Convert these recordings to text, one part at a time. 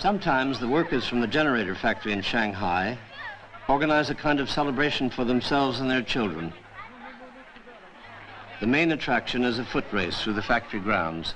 Sometimes the workers from the generator factory in Shanghai organize a kind of celebration for themselves and their children. The main attraction is a foot race through the factory grounds.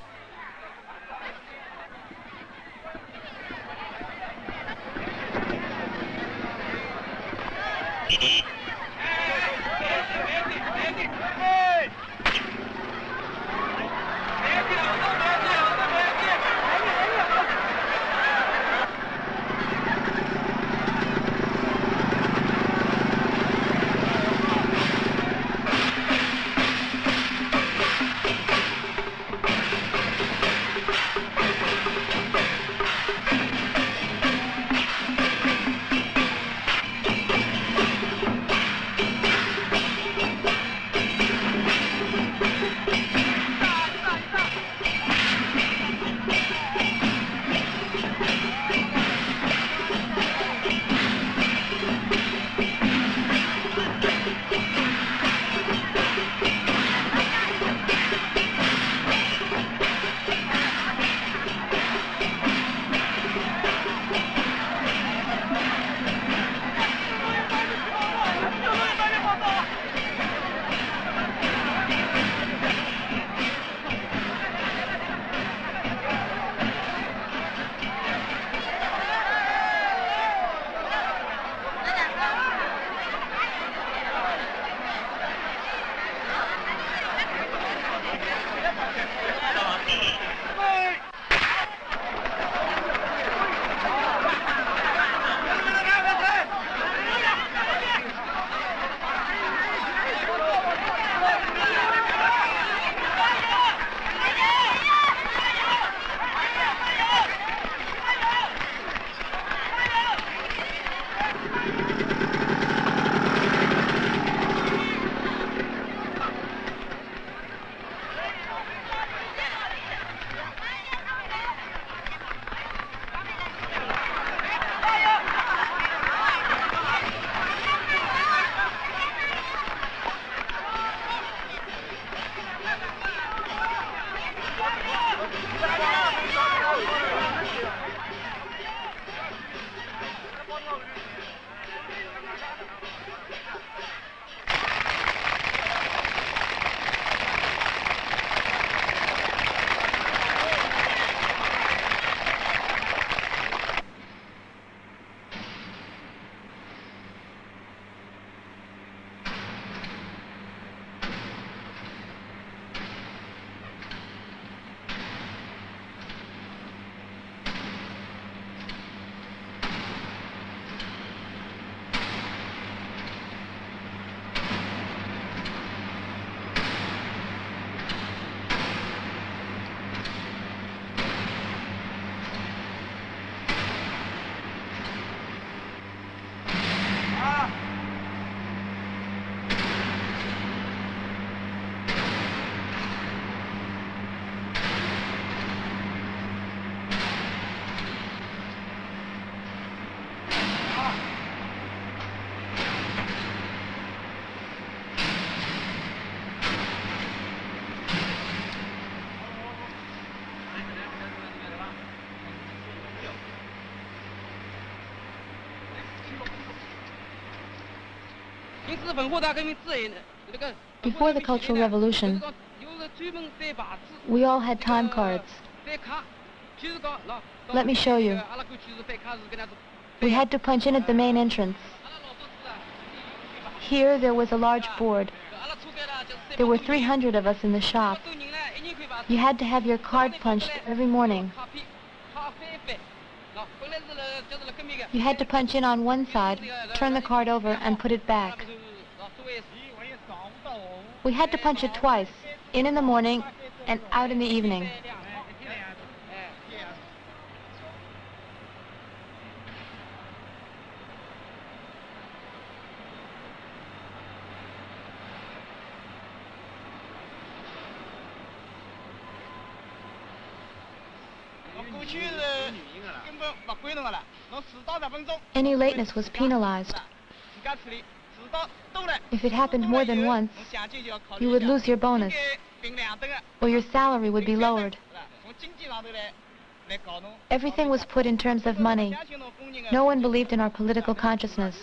Before the Cultural Revolution, we all had time cards. Let me show you. We had to punch in at the main entrance. Here there was a large board. There were 300 of us in the shop. You had to have your card punched every morning. You had to punch in on one side, turn the card over, and put it back. We had to punch it twice, in the morning and out in the evening. Any lateness was penalized. If it happened more than once, you would lose your bonus, or your salary would be lowered. Everything was put in terms of money. No one believed in our political consciousness.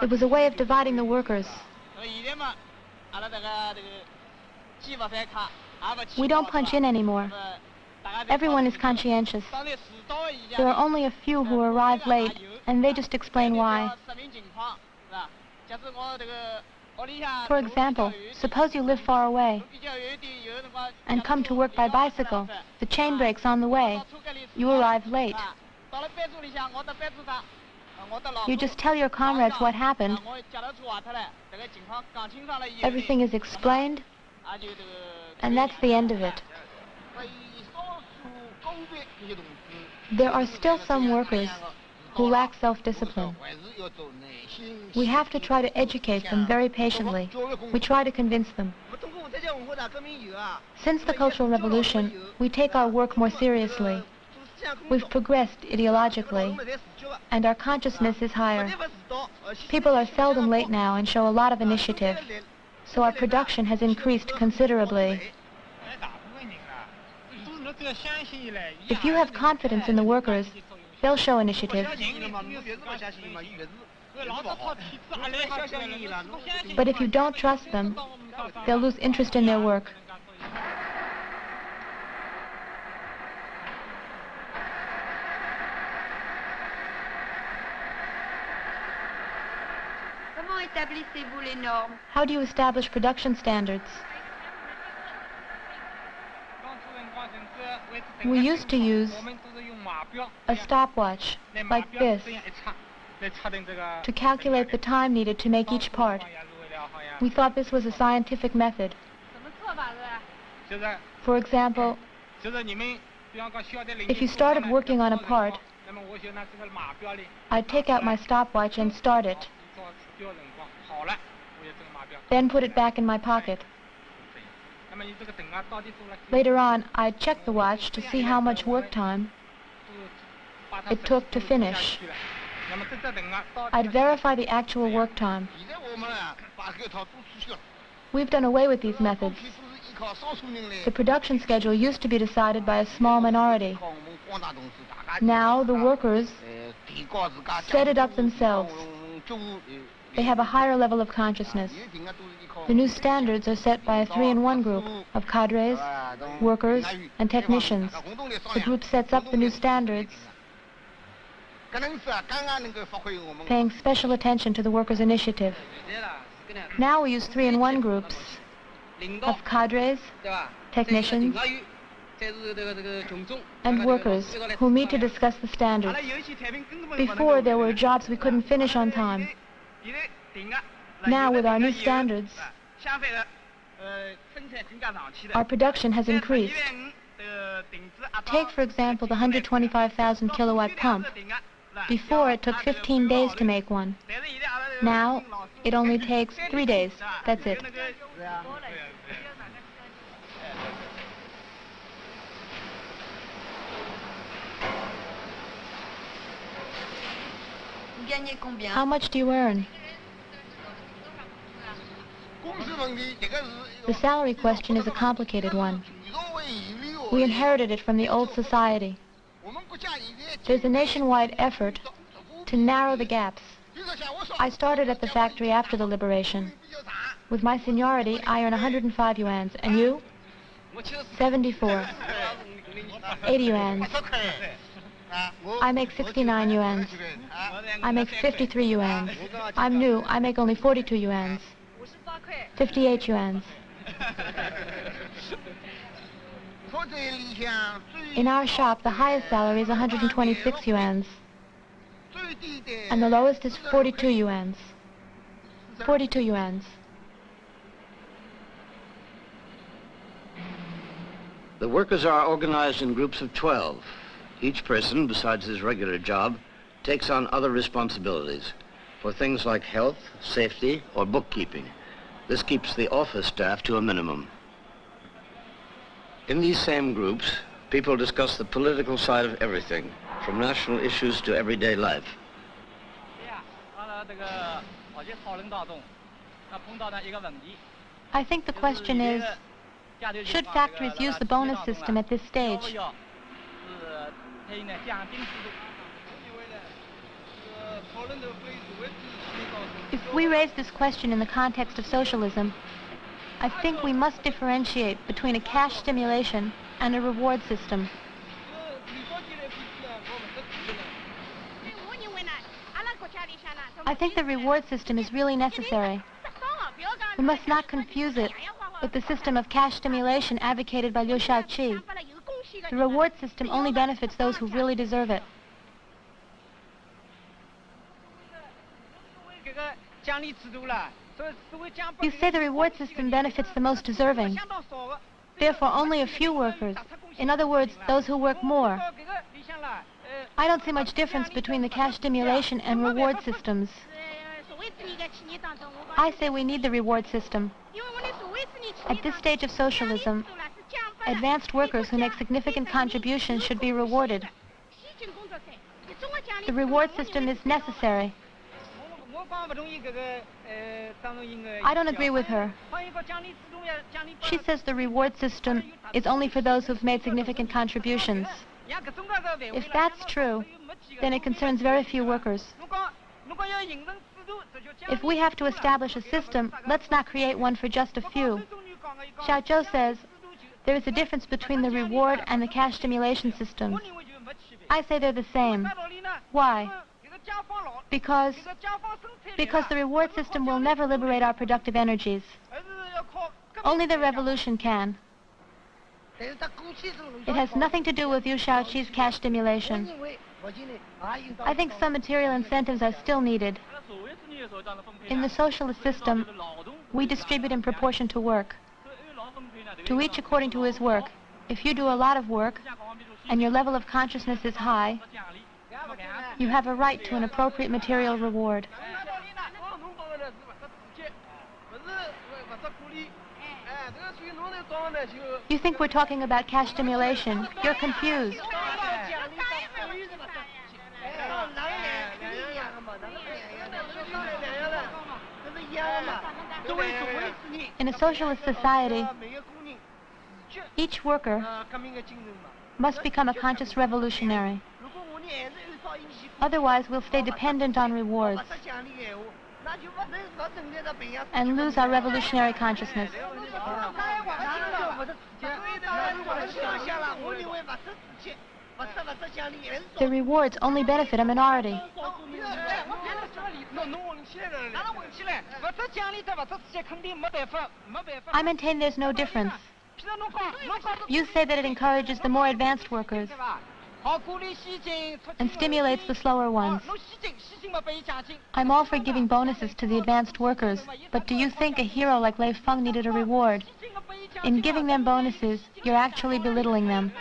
It was a way of dividing the workers. We don't punch in anymore. Everyone is conscientious. There are only a few who arrive late, and they just explain why. For example, suppose you live far away and come to work by bicycle. The chain breaks on the way. You arrive late. You just tell your comrades what happened. Everything is explained, and that's the end of it. There are still some workers who lack self-discipline. We have to try to educate them very patiently. We try to convince them. Since the Cultural Revolution, we take our work more seriously. We've progressed ideologically, and our consciousness is higher. People are seldom late now and show a lot of initiative, so our production has increased considerably. If you have confidence in the workers, they'll show initiative. But if you don't trust them, they'll lose interest in their work. How do you establish production standards? We used to use a stopwatch like this to calculate the time needed to make each part. We thought this was a scientific method. For example, if you started working on a part, I'd take out my stopwatch and start it, then put it back in my pocket. Later on, I'd check the watch to see how much work time it took to finish. I'd verify the actual work time. We've done away with these methods. The production schedule used to be decided by a small minority. Now the workers set it up themselves. They have a higher level of consciousness. The new standards are set by a 3-in-1 group of cadres, workers, and technicians. The group sets up the new standards, paying special attention to the workers' initiative. Now we use 3-in-1 groups of cadres, technicians, and workers who meet to discuss the standards. Before, there were jobs we couldn't finish on time. Now, with our new standards, our production has increased. Take, for example, the 125,000 kilowatt pump. Before, it took 15 days to make one. Now, it only takes 3 days. That's it. How much do you earn? The salary question is a complicated one. We inherited it from the old society. There's a nationwide effort to narrow the gaps. I started at the factory after the liberation. With my seniority, I earn 105 yuans. And you? 74. 80 yuans. I make 69 yuans. I make 53 yuans. I'm new. I make only 42 yuans. 58 yuans. In our shop, the highest salary is 126 yuans, and the lowest is 42 yuans. 42 yuans. The workers are organized in groups of 12. Each person, besides his regular job, takes on other responsibilities for things like health, safety, or bookkeeping. This keeps the office staff to a minimum. In these same groups, people discuss the political side of everything, from national issues to everyday life. I think the question is, should factories use the bonus system at this stage? If we raise this question in the context of socialism, I think we must differentiate between a cash stimulation and a reward system. I think the reward system is really necessary. We must not confuse it with the system of cash stimulation advocated by Liu Shaoqi. The reward system only benefits those who really deserve it. You say the reward system benefits the most deserving. Therefore, only a few workers, in other words, those who work more. I don't see much difference between the cash stimulation and reward systems. I say we need the reward system. At this stage of socialism, advanced workers who make significant contributions should be rewarded. The reward system is necessary. I don't agree with her. She says the reward system is only for those who've made significant contributions. If that's true, then it concerns very few workers. If we have to establish a system, let's not create one for just a few. Xiaozhou says there is a difference between the reward and the cash stimulation systems. I say they're the same. Why? Because the reward system will never liberate our productive energies. Only the revolution can. It has nothing to do with Liu Shaoqi's cash stimulation. I think some material incentives are still needed. In the socialist system, we distribute in proportion to work. To each according to his work. If you do a lot of work, and your level of consciousness is high, you have a right to an appropriate material reward. You think we're talking about cash stimulation. You're confused. In a socialist society, each worker must become a conscious revolutionary. Otherwise, we'll stay dependent on rewards and lose our revolutionary consciousness. The rewards only benefit a minority. I maintain there's no difference. You say that it encourages the more advanced workers and stimulates the slower ones. I'm all for giving bonuses to the advanced workers, but do you think a hero like Lei Feng needed a reward? In giving them bonuses, you're actually belittling them.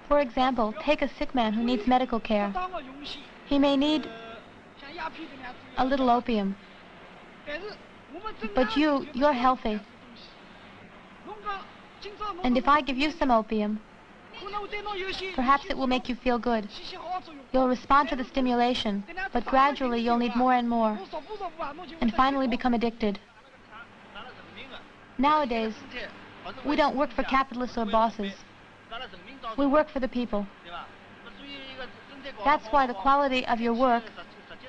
For example, take a sick man who needs medical care. He may need a little opium. But you're healthy. And if I give you some opium, perhaps it will make you feel good. You'll respond to the stimulation, but gradually you'll need more and more, and finally become addicted. Nowadays, we don't work for capitalists or bosses. We work for the people. That's why the quality of your work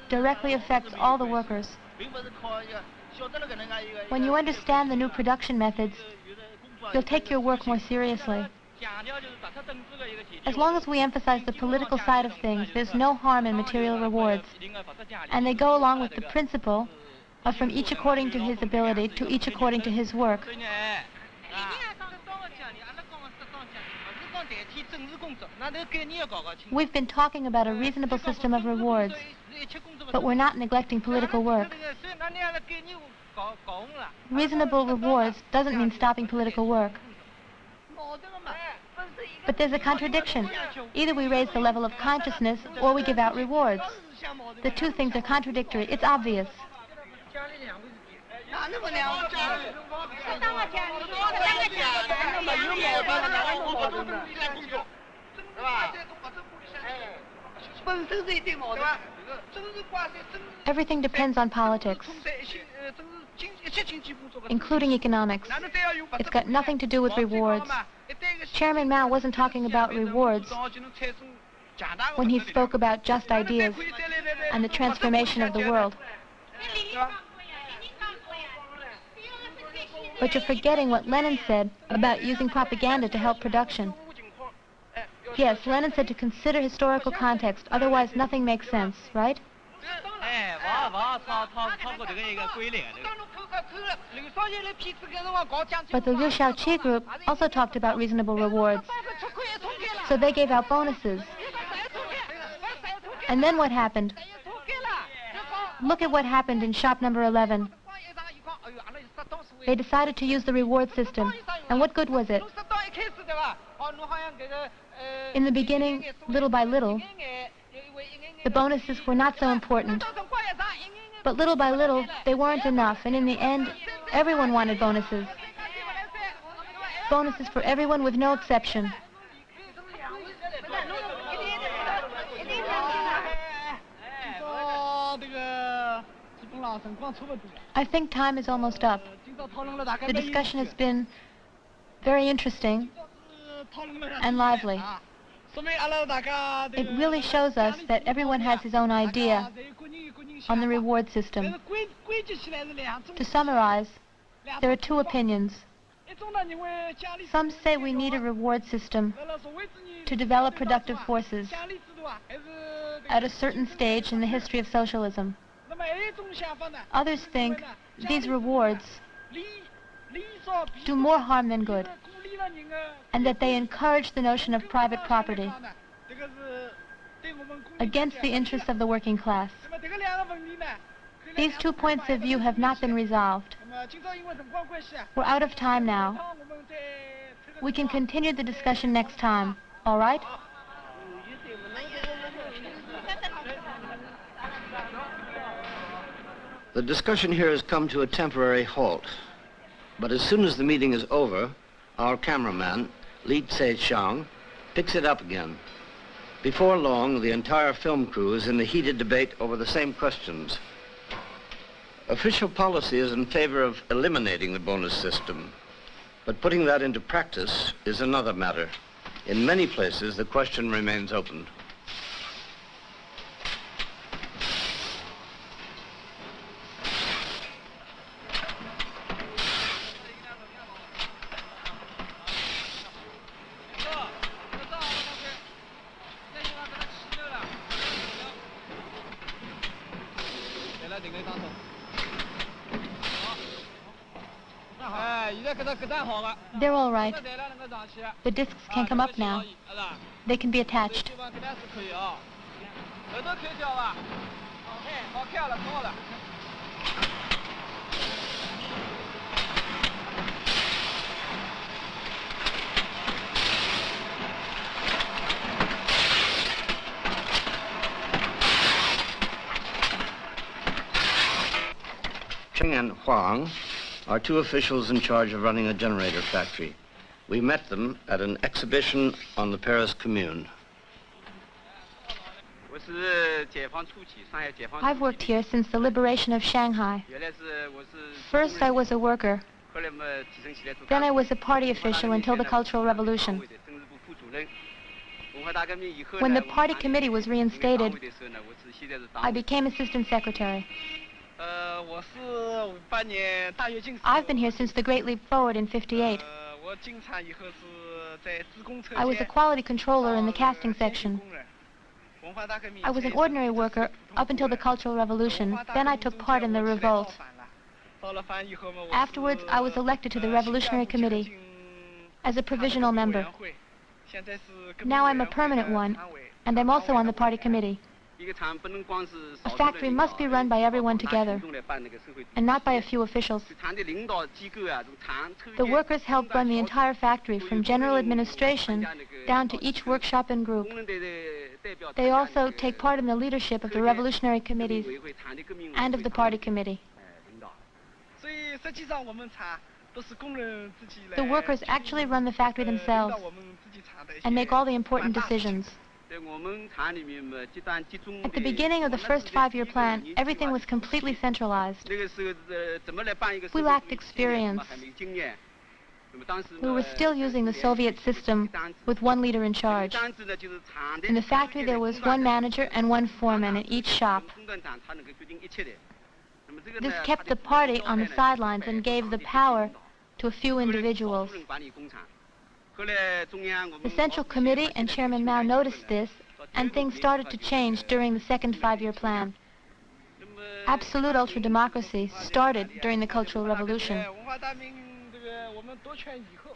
directly affects all the workers. When you understand the new production methods, you'll take your work more seriously. As long as we emphasize the political side of things, there's no harm in material rewards. And they go along with the principle of from each according to his ability to each according to his work. We've been talking about a reasonable system of rewards, but we're not neglecting political work. Reasonable rewards doesn't mean stopping political work. But there's a contradiction. Either we raise the level of consciousness or we give out rewards. The two things are contradictory. It's obvious. Everything depends on politics, including economics. It's got nothing to do with rewards. Chairman Mao wasn't talking about rewards when he spoke about just ideas and the transformation of the world. But you're forgetting what Lenin said about using propaganda to help production. Yes, Lenin said to consider historical context, otherwise nothing makes sense, right? But the Liu Shaoqi group also talked about reasonable rewards. So they gave out bonuses. And then what happened? Look at what happened in shop number 11. They decided to use the reward system. And what good was it? In the beginning, little by little, the bonuses were not so important. But little by little, they weren't enough. And in the end, everyone wanted bonuses. Bonuses for everyone with no exception. I think time is almost up. The discussion has been very interesting and lively. It really shows us that everyone has his own idea on the reward system. To summarize, there are two opinions. Some say we need a reward system to develop productive forces at a certain stage in the history of socialism. Others think these rewards do more harm than good, and that they encourage the notion of private property against the interests of the working class. These 2 points of view have not been resolved. We're out of time now. We can continue the discussion next time, all right? The discussion here has come to a temporary halt. But as soon as the meeting is over, our cameraman, Li Tse-Chang, picks it up again. Before long, the entire film crew is in a heated debate over the same questions. Official policy is in favor of eliminating the bonus system, but putting that into practice is another matter. In many places, the question remains open. They're all right. The discs can come up now. They can be attached. Cheng and Huang are two officials in charge of running a generator factory. We met them at an exhibition on the Paris Commune. I've worked here since the liberation of Shanghai. First, I was a worker. Then I was a party official until the Cultural Revolution. When the party committee was reinstated, I became assistant secretary. I've been here since the Great Leap Forward in '58. I was a quality controller in the casting section. I was an ordinary worker up until the Cultural Revolution. Then I took part in the revolt. Afterwards, I was elected to the Revolutionary Committee as a provisional member. Now I'm a permanent one, and I'm also on the party committee. A factory must be run by everyone together, and not by a few officials. The workers help run the entire factory, from general administration down to each workshop and group. They also take part in the leadership of the revolutionary committees and of the party committee. The workers actually run the factory themselves and make all the important decisions. At the beginning of the first 5-year plan, everything was completely centralized. We lacked experience. We were still using the Soviet system with one leader in charge. In the factory, there was one manager and one foreman in each shop. This kept the party on the sidelines and gave the power to a few individuals. The Central Committee and Chairman Mao noticed this, and things started to change during the second 5-year plan. Absolute ultra-democracy started during the Cultural Revolution.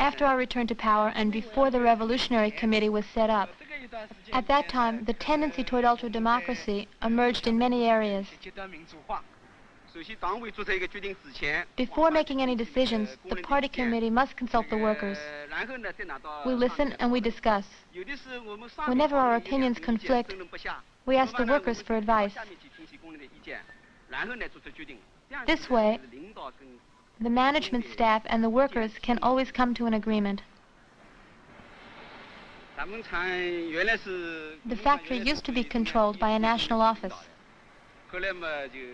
After our return to power and before the Revolutionary Committee was set up, at that time, the tendency toward ultra-democracy emerged in many areas. Before making any decisions, the party committee must consult the workers. We listen and we discuss. Whenever our opinions conflict, we ask the workers for advice. This way, the management staff and the workers can always come to an agreement. The factory used to be controlled by a national office.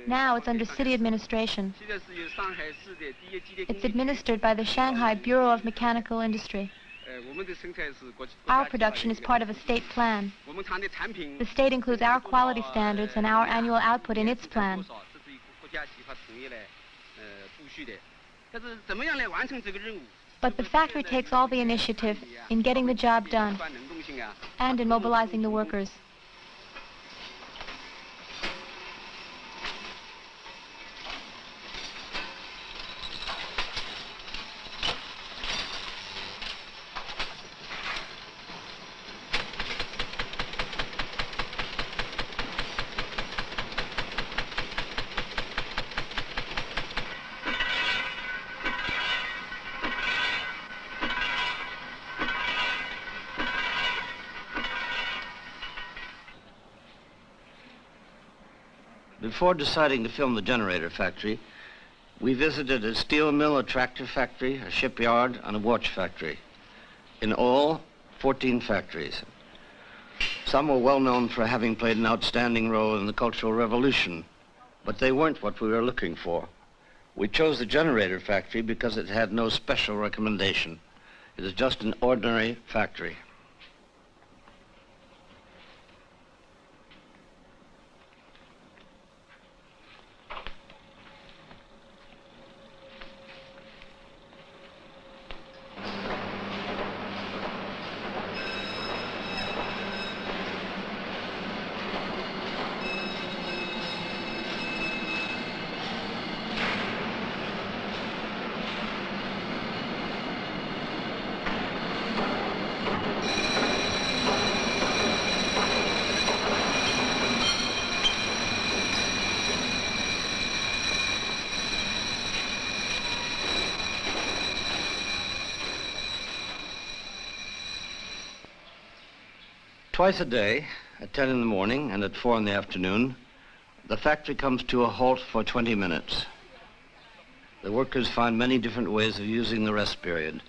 Now it's under city administration. It's administered by the Shanghai Bureau of Mechanical Industry. Our production is part of a state plan. The state includes our quality standards and our annual output in its plan. But the factory takes all the initiative in getting the job done and in mobilizing the workers. Before deciding to film the generator factory, we visited a steel mill, a tractor factory, a shipyard, and a watch factory. In all, 14 factories. Some were well known for having played an outstanding role in the Cultural Revolution, but they weren't what we were looking for. We chose the generator factory because it had no special recommendation. It is just an ordinary factory. Twice a day, at 10 in the morning and at 4 in the afternoon, the factory comes to a halt for 20 minutes. The workers find many different ways of using the rest period.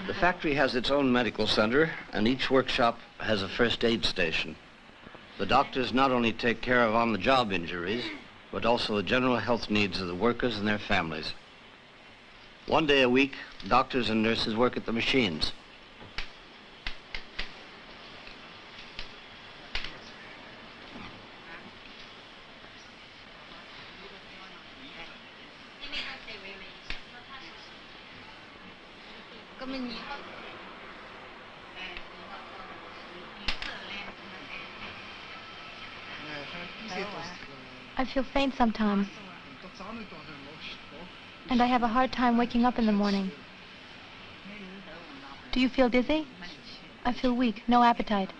The factory has its own medical center, and each workshop has a first aid station. The doctors not only take care of on-the-job injuries, but also the general health needs of the workers and their families. One day a week, doctors and nurses work at the machines. I feel faint sometimes, and I have a hard time waking up in the morning. Do you feel dizzy? I feel weak, no appetite.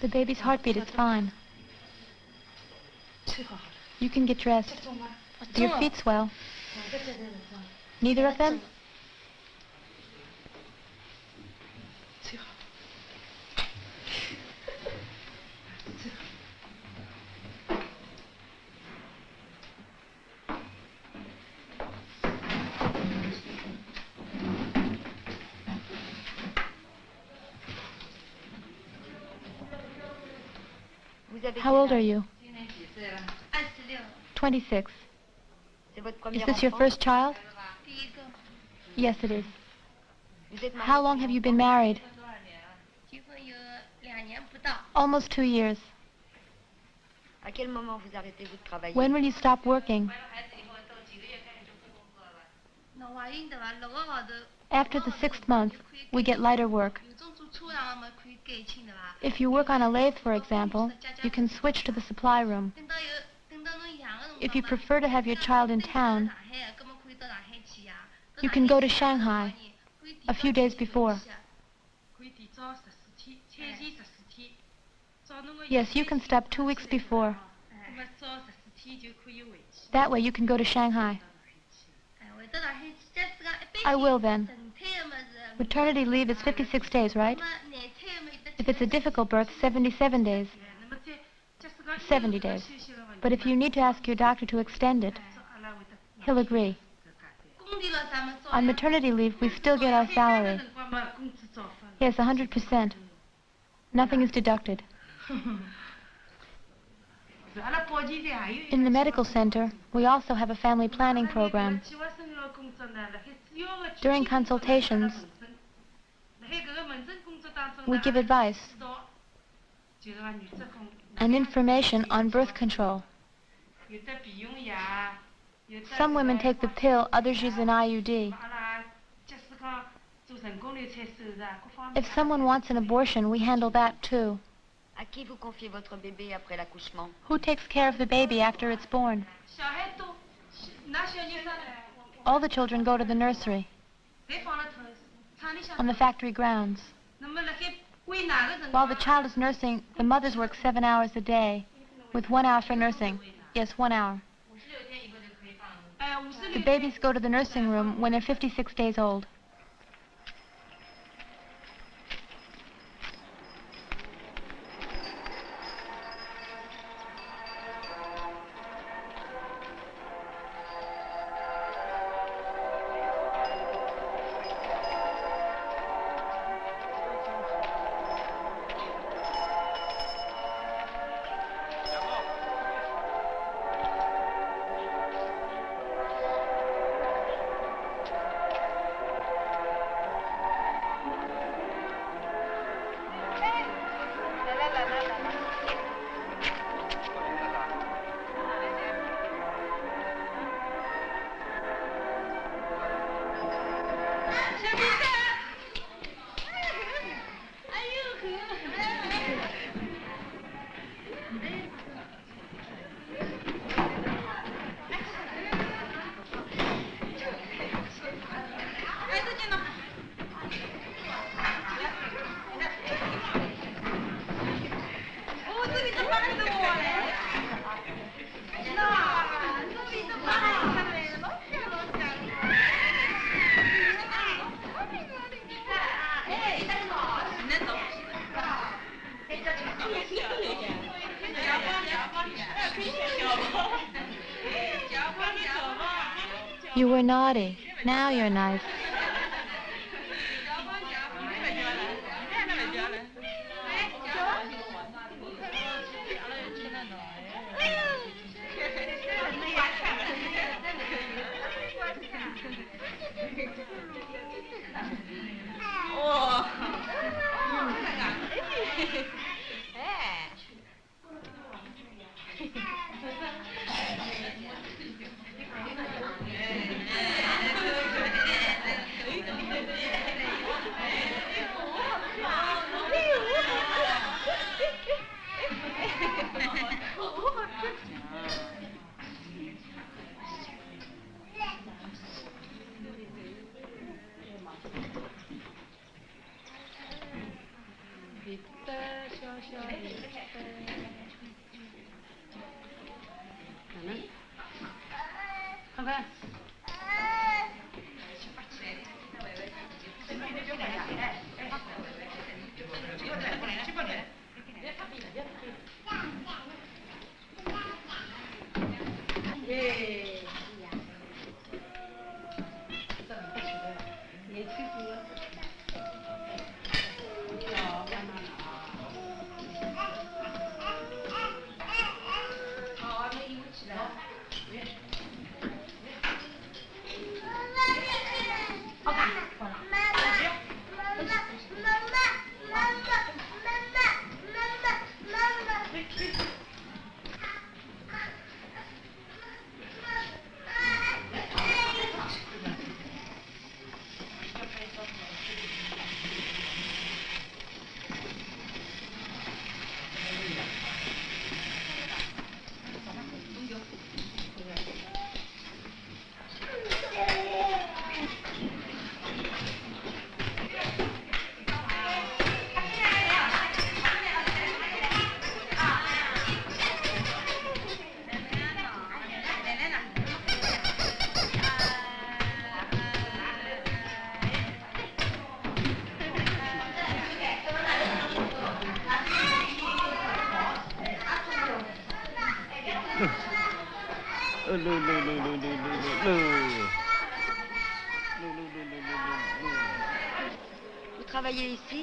The baby's heartbeat is fine. You can get dressed. Do your feet swell? Neither of them? How old are you? 26. Is this your first child? Yes, it is. How long have you been married? Almost 2 years. When will you stop working? After the 6th month, we get lighter work. If you work on a lathe, for example, you can switch to the supply room. If you prefer to have your child in town, you can go to Shanghai a few days before. Yes, you can stop 2 weeks before. That way you can go to Shanghai. I will then. Maternity leave is 56 days, right? If it's a difficult birth, 77 days. 70 days. But if you need to ask your doctor to extend it, he'll agree. On maternity leave, we still get our salary. Yes, 100%. Nothing is deducted. In the medical center, we also have a family planning program. During consultations, we give advice and information on birth control. Some women take the pill, others use an IUD. If someone wants an abortion, we handle that too. Who takes care of the baby after it's born? All the children go to the nursery, on the factory grounds. While the child is nursing, the mothers work 7 hours a day, with 1 hour for nursing. Yes, 1 hour. The babies go to the nursing room when they're 56 days old. You were naughty. Now you're nice.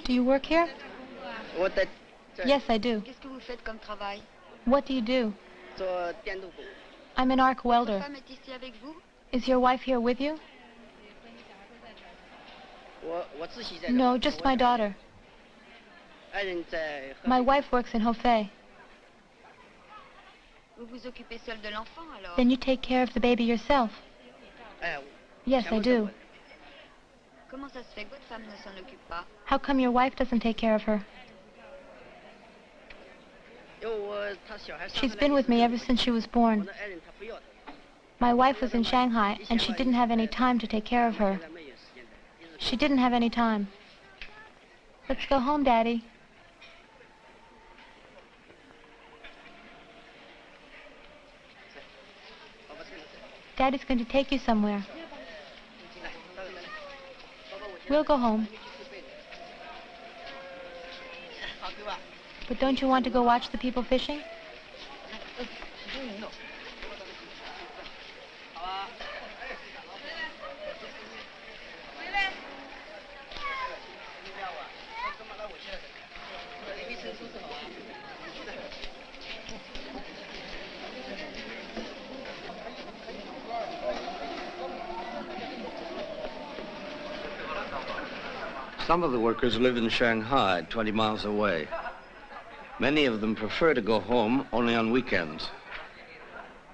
Do you work here? Yes, I do. What do you do? I'm an arc welder. Is your wife here with you? No, just my daughter. My wife works in Hefei. Vous vous occupez seul de l'enfant, alors? Then you take care of the baby yourself. Yes, I do. Comment ça se fait que votre femme ne s'en occupe pas? How come your wife doesn't take care of her? She's been with me ever since she was born. My wife was in Shanghai, and she didn't have any time to take care of her. She didn't have any time. Let's go home, Daddy. Daddy's going to take you somewhere. We'll go home. But don't you want to go watch the people fishing? Some of the workers live in Shanghai, 20 miles away. Many of them prefer to go home only on weekends.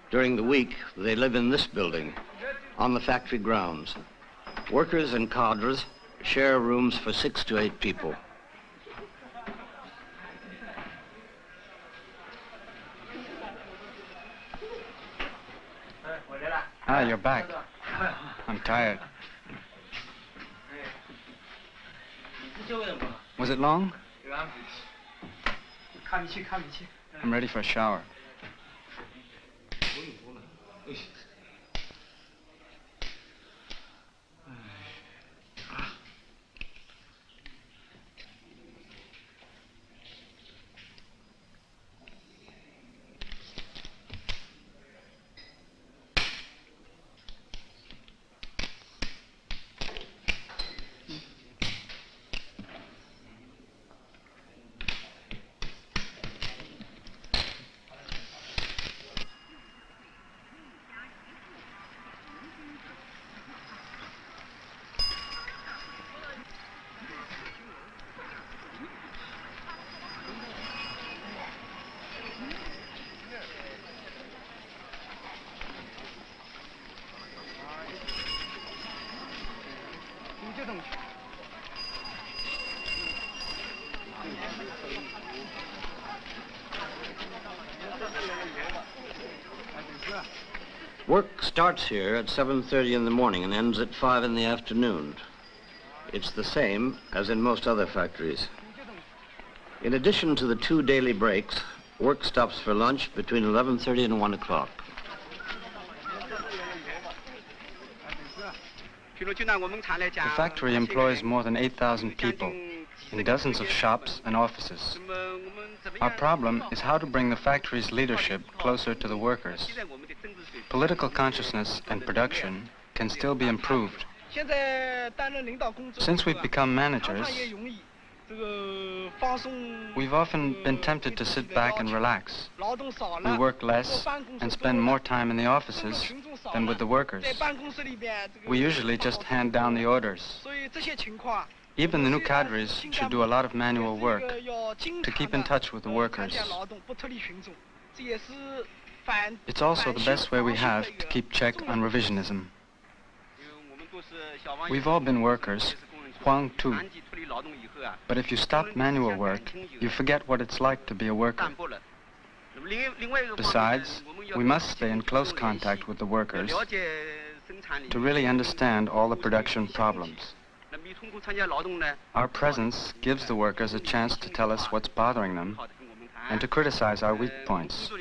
During the week, they live in this building, on the factory grounds. Workers and cadres share rooms for 6 to 8 people. Ah, you're back. I'm tired. Was it long? I'm ready for a shower. Work starts here at 7:30 in the morning and ends at 5 in the afternoon. It's the same as in most other factories. In addition to the 2 daily breaks, work stops for lunch between 11:30 and 1 o'clock. The factory employs more than 8,000 people in dozens of shops and offices. Our problem is how to bring the factory's leadership closer to the workers. Political consciousness and production can still be improved. Since we've become managers, we've often been tempted to sit back and relax. We work less and spend more time in the offices than with the workers. We usually just hand down the orders. Even the new cadres should do a lot of manual work to keep in touch with the workers. It's also the best way we have to keep check on revisionism. We've all been workers, Huang too. But if you stop manual work, you forget what it's like to be a worker. Besides, we must stay in close contact with the workers to really understand all the production problems. Our presence gives the workers a chance to tell us what's bothering them and to criticize our weak points.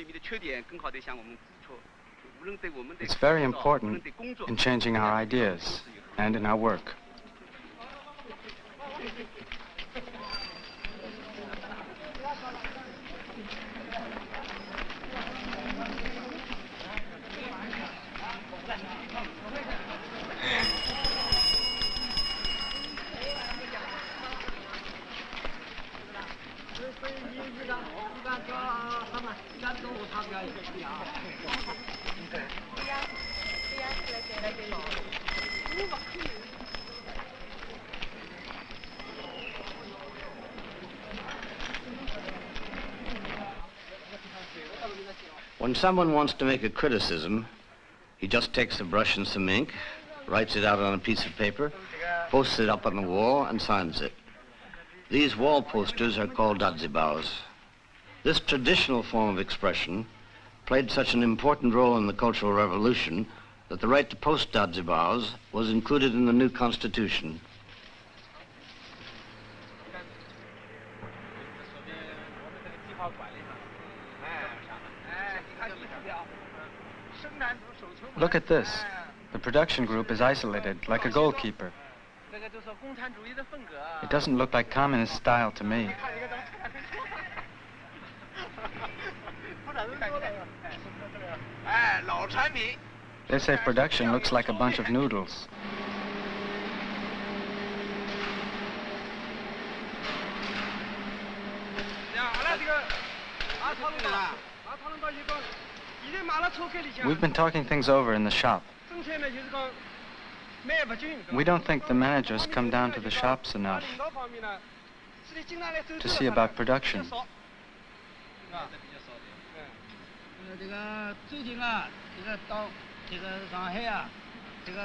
It's very important in changing our ideas and in our work. When someone wants to make a criticism, he just takes a brush and some ink, writes it out on a piece of paper, posts it up on the wall, and signs it. These wall posters are called dadzibaos. This traditional form of expression played such an important role in the Cultural Revolution that the right to post dadzibaos was included in the new constitution. Look at this. The production group is isolated, like a goalkeeper. It doesn't look like communist style to me. They say production looks like a bunch of noodles. We've been talking things over in the shop. We don't think the managers come down to the shops enough to see about production.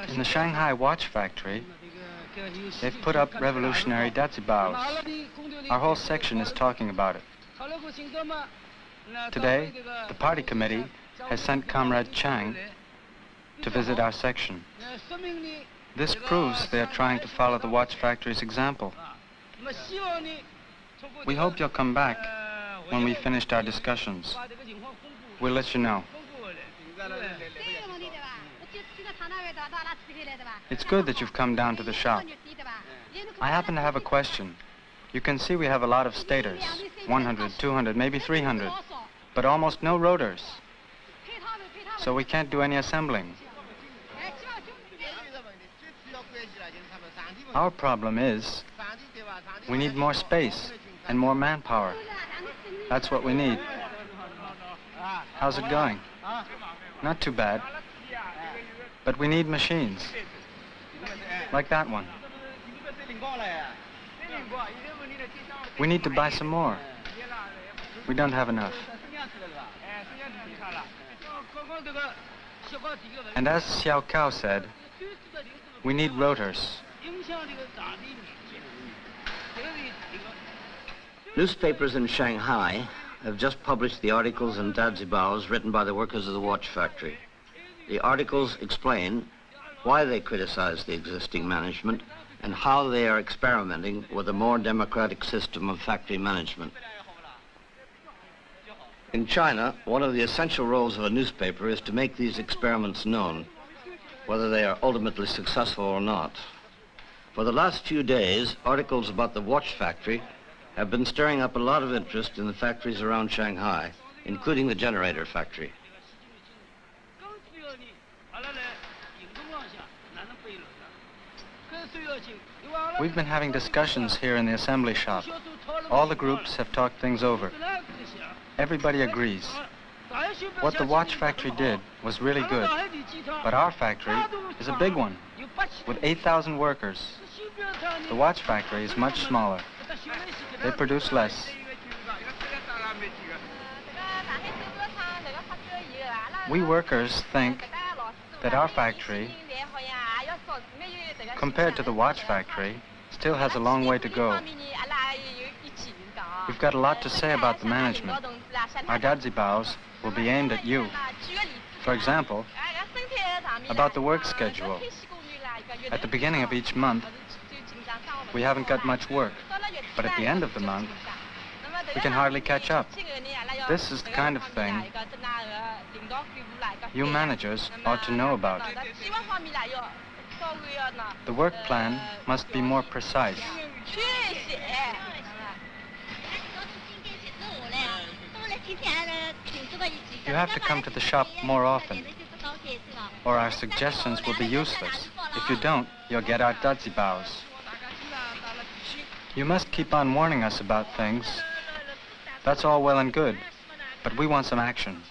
In the Shanghai watch factory, they've put up revolutionary datsibaos. Our whole section is talking about it. Today, the party committee has sent Comrade Chang to visit our section. This proves they are trying to follow the watch factory's example. We hope you'll come back when we've finished our discussions. We'll let you know. It's good that you've come down to the shop. I happen to have a question. You can see we have a lot of stators, 100, 200, maybe 300, but almost no rotors. So we can't do any assembling. Our problem is we need more space and more manpower. That's what we need. How's it going? Not too bad. But we need machines. Like that one. We need to buy some more. We don't have enough. And as Xiao Kao said, we need rotors. Newspapers in Shanghai have just published the articles and dadzibaos written by the workers of the watch factory. The articles explain why they criticize the existing management and how they are experimenting with a more democratic system of factory management. In China, one of the essential roles of a newspaper is to make these experiments known, whether they are ultimately successful or not. For the last few days, articles about the watch factory have been stirring up a lot of interest in the factories around Shanghai, including the generator factory. We've been having discussions here in the assembly shop. All the groups have talked things over. Everybody agrees. What the watch factory did was really good, but our factory is a big one, with 8,000 workers. The watch factory is much smaller. They produce less. We workers think that our factory, compared to the watch factory, still has a long way to go. We've got a lot to say about the management. Our dadzibaos will be aimed at you. For example, about the work schedule. At the beginning of each month, we haven't got much work, but at the end of the month, we can hardly catch up. This is the kind of thing you managers ought to know about. The work plan must be more precise. You have to come to the shop more often, or our suggestions will be useless. If you don't, you'll get our dadzibaos. You must keep on warning us about things. That's all well and good, but we want some action.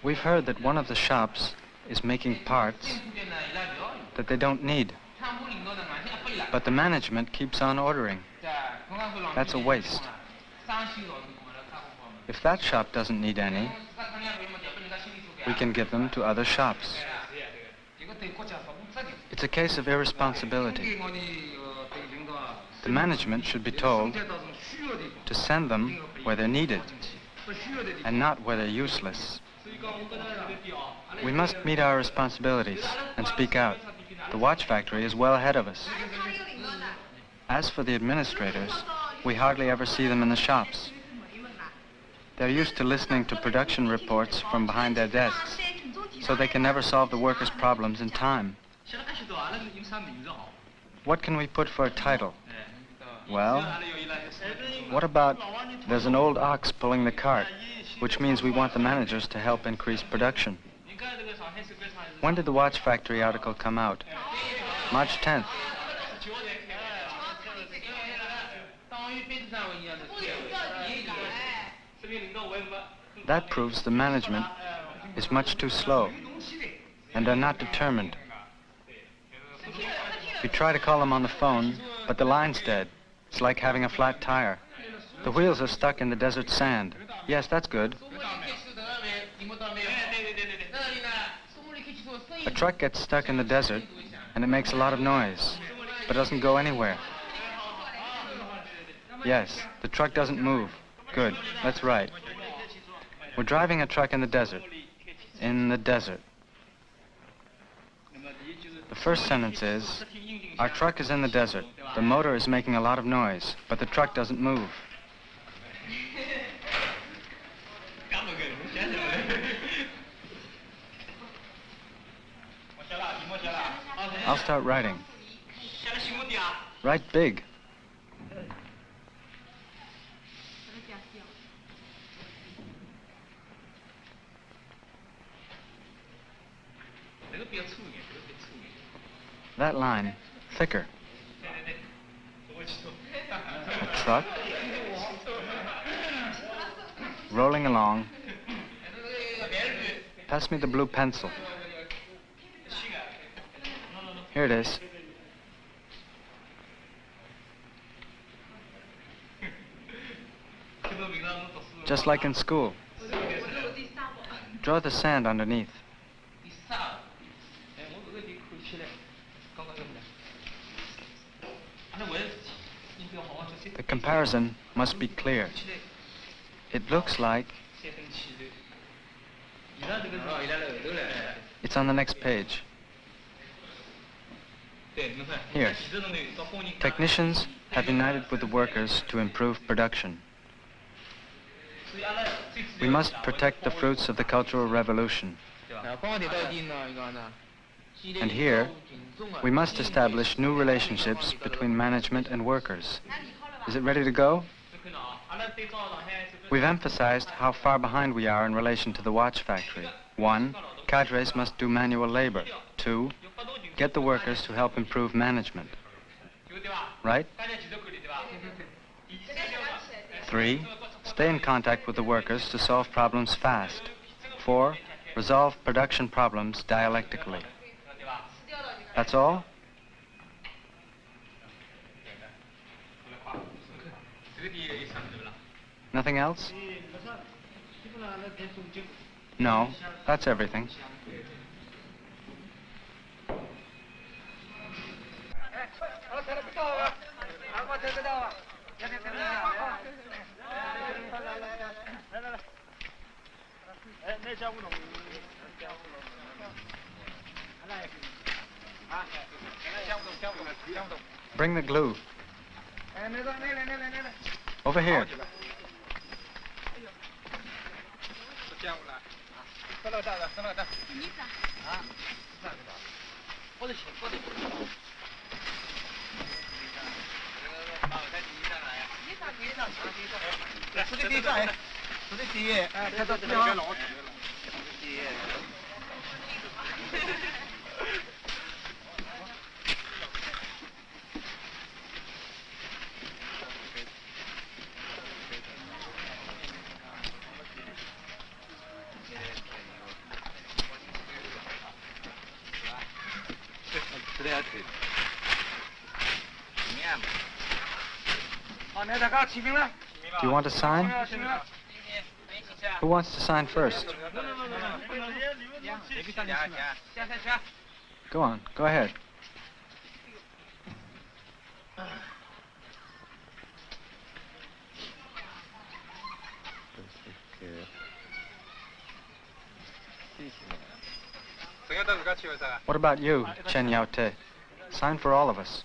We've heard that one of the shops is making parts that they don't need. But the management keeps on ordering. That's a waste. If that shop doesn't need any, we can give them to other shops. It's a case of irresponsibility. The management should be told to send them where they're needed and not where they're useless. We must meet our responsibilities and speak out. The watch factory is well ahead of us. As for the administrators, we hardly ever see them in the shops. They're used to listening to production reports from behind their desks, so they can never solve the workers' problems in time. What can we put for a title? Well, what about "There's an old ox pulling the cart," which means we want the managers to help increase production. When did the watch factory article come out? March 10th. That proves the management is much too slow and are not determined. You try to call them on the phone, but the line's dead. It's like having a flat tire. The wheels are stuck in the desert sand. Yes, that's good. A truck gets stuck in the desert, and it makes a lot of noise, but doesn't go anywhere. Yes, the truck doesn't move. Good, that's right. We're driving a truck in the desert. In the desert. The first sentence is, our truck is in the desert. The motor is making a lot of noise, but the truck doesn't move. I'll start writing. Write big. That line, thicker. A truck rolling along. Pass me the blue pencil. Here it is. Just like in school. Draw the sand underneath. The comparison must be clear. It looks like it's on the next page. Here, technicians have united with the workers to improve production. We must protect the fruits of the Cultural Revolution. And here, we must establish new relationships between management and workers. Is it ready to go? We've emphasized how far behind we are in relation to the watch factory. 1, cadres must do manual labor. 2, get the workers to help improve management. Right? 3, stay in contact with the workers to solve problems fast. 4, resolve production problems dialectically. That's all? Nothing else? No, that's everything. Bring the glue. Over here. Do you want to sign? Who wants to sign first? Go on, go ahead. What about you, Chen Yaote? Sign for all of us.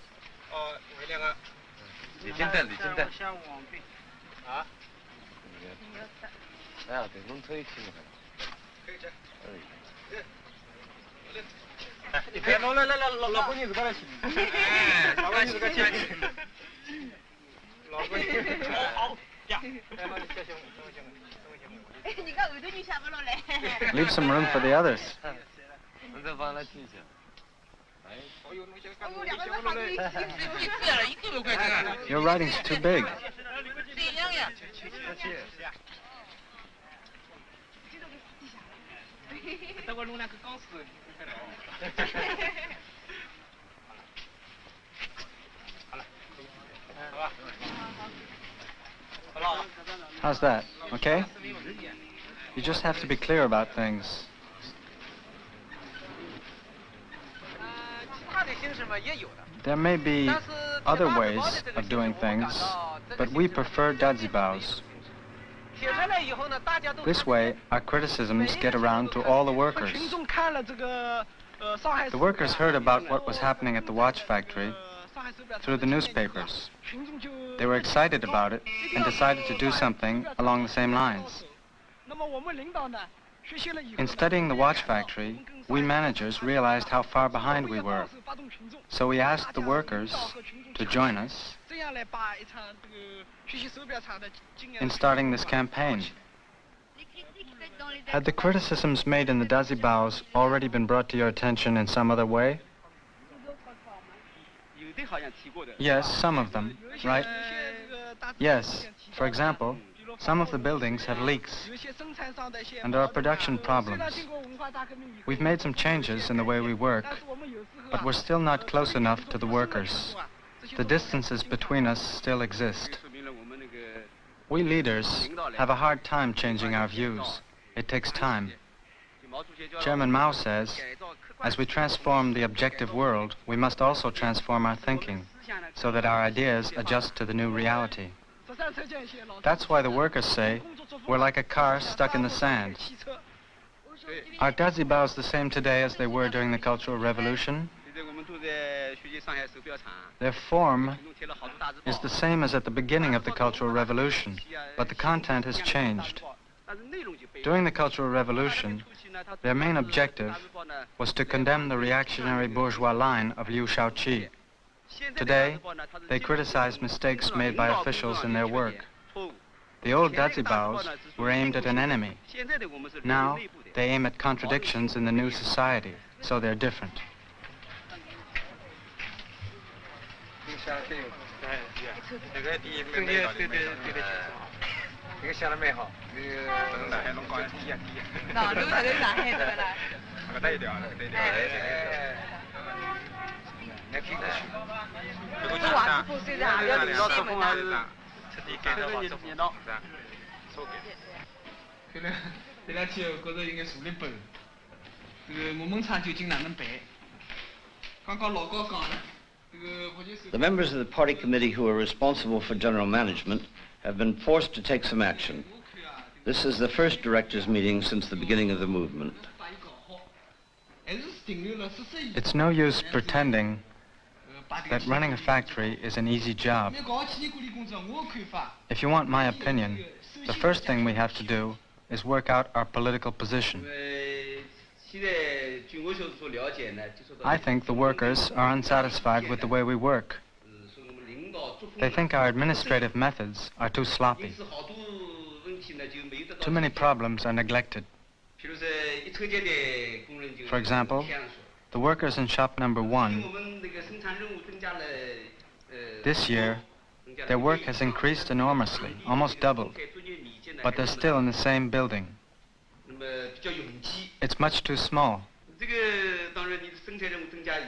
Leave some room for the others. Your writing's too big. How's that? Okay? You just have to be clear about things. There may be other ways of doing things, but we prefer dazibaos. This way, our criticisms get around to all the workers. The workers heard about what was happening at the watch factory through the newspapers. They were excited about it and decided to do something along the same lines. In studying the watch factory, we managers realized how far behind we were. So we asked the workers to join us in starting this campaign. Had the criticisms made in the dazibaos already been brought to your attention in some other way? Yes, some of them, right? Yes, for example, some of the buildings have leaks, and there are production problems. We've made some changes in the way we work, but we're still not close enough to the workers. The distances between us still exist. We leaders have a hard time changing our views. It takes time. Chairman Mao says, as we transform the objective world, we must also transform our thinking, so that our ideas adjust to the new reality. That's why the workers say, we're like a car stuck in the sand. Are dazibaos the same today as they were during the Cultural Revolution? Their form is the same as at the beginning of the Cultural Revolution, but the content has changed. During the Cultural Revolution, their main objective was to condemn the reactionary bourgeois line of Liu Shaoqi. Today, they criticize mistakes made by officials in their work. The old dazibaos were aimed at an enemy. Now, they aim at contradictions in the new society, so they're different. The members of the party committee who are responsible for general management have been forced to take some action. This is the first directors' meeting since the beginning of the movement. It's no use pretending that running a factory is an easy job. If you want my opinion, the first thing we have to do is work out our political position. I think the workers are unsatisfied with the way we work. They think our administrative methods are too sloppy. Too many problems are neglected. For example, the workers in shop number 1, this year, their work has increased enormously, almost doubled, but they're still in the same building. It's much too small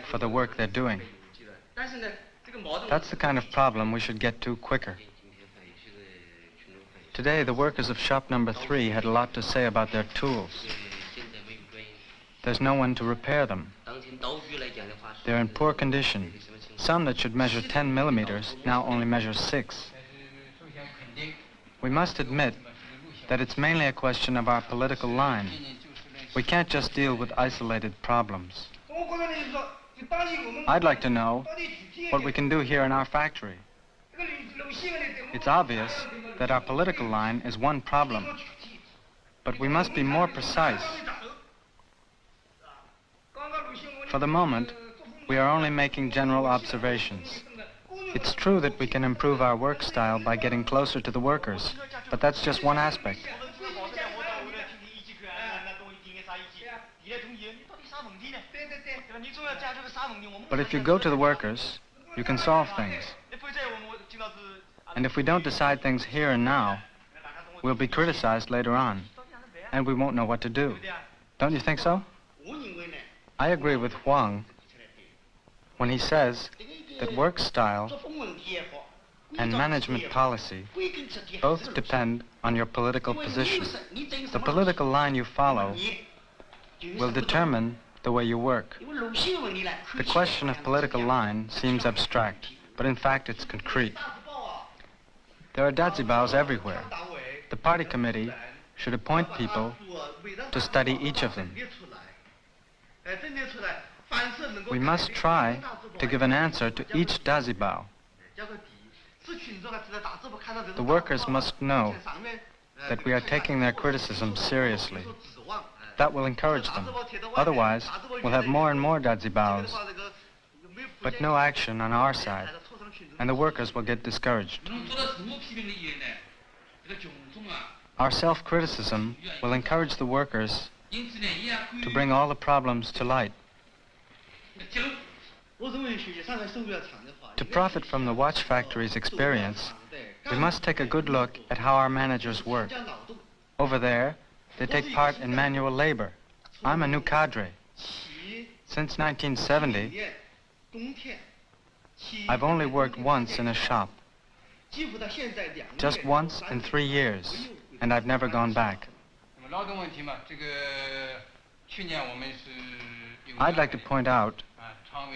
for the work they're doing. That's the kind of problem we should get to quicker. Today, the workers of shop number 3 had a lot to say about their tools. There's no one to repair them. They're in poor condition. Some that should measure 10 millimeters now only measure 6. We must admit that it's mainly a question of our political line. We can't just deal with isolated problems. I'd like to know what we can do here in our factory. It's obvious that our political line is one problem, but we must be more precise. For the moment, we are only making general observations. It's true that we can improve our work style by getting closer to the workers, but that's just one aspect. But if you go to the workers, you can solve things. And if we don't decide things here and now, we'll be criticized later on, and we won't know what to do. Don't you think so? I agree with Huang when he says that work style and management policy both depend on your political position. The political line you follow will determine the way you work. The question of political line seems abstract, but in fact it's concrete. There are dazibaos everywhere. The party committee should appoint people to study each of them. We must try to give an answer to each dazibao. The workers must know that we are taking their criticism seriously. That will encourage them. Otherwise, we'll have more and more dazibaos, but no action on our side, and the workers will get discouraged. Our self-criticism will encourage the workers to bring all the problems to light. To profit from the watch factory's experience, we must take a good look at how our managers work. Over there, they take part in manual labor. I'm a new cadre. Since 1970, I've only worked once in a shop. Just once in 3 years, and I've never gone back. I'd like to point out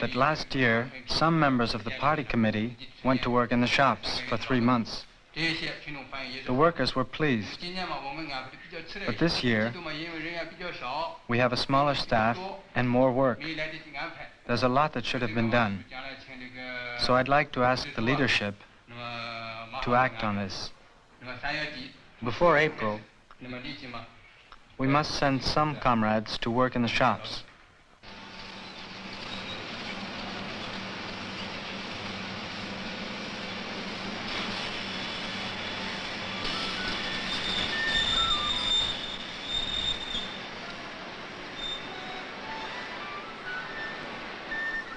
that last year, some members of the party committee went to work in the shops for 3 months. The workers were pleased. But this year, we have a smaller staff and more work. There's a lot that should have been done. So I'd like to ask the leadership to act on this. Before April, we must send some comrades to work in the shops.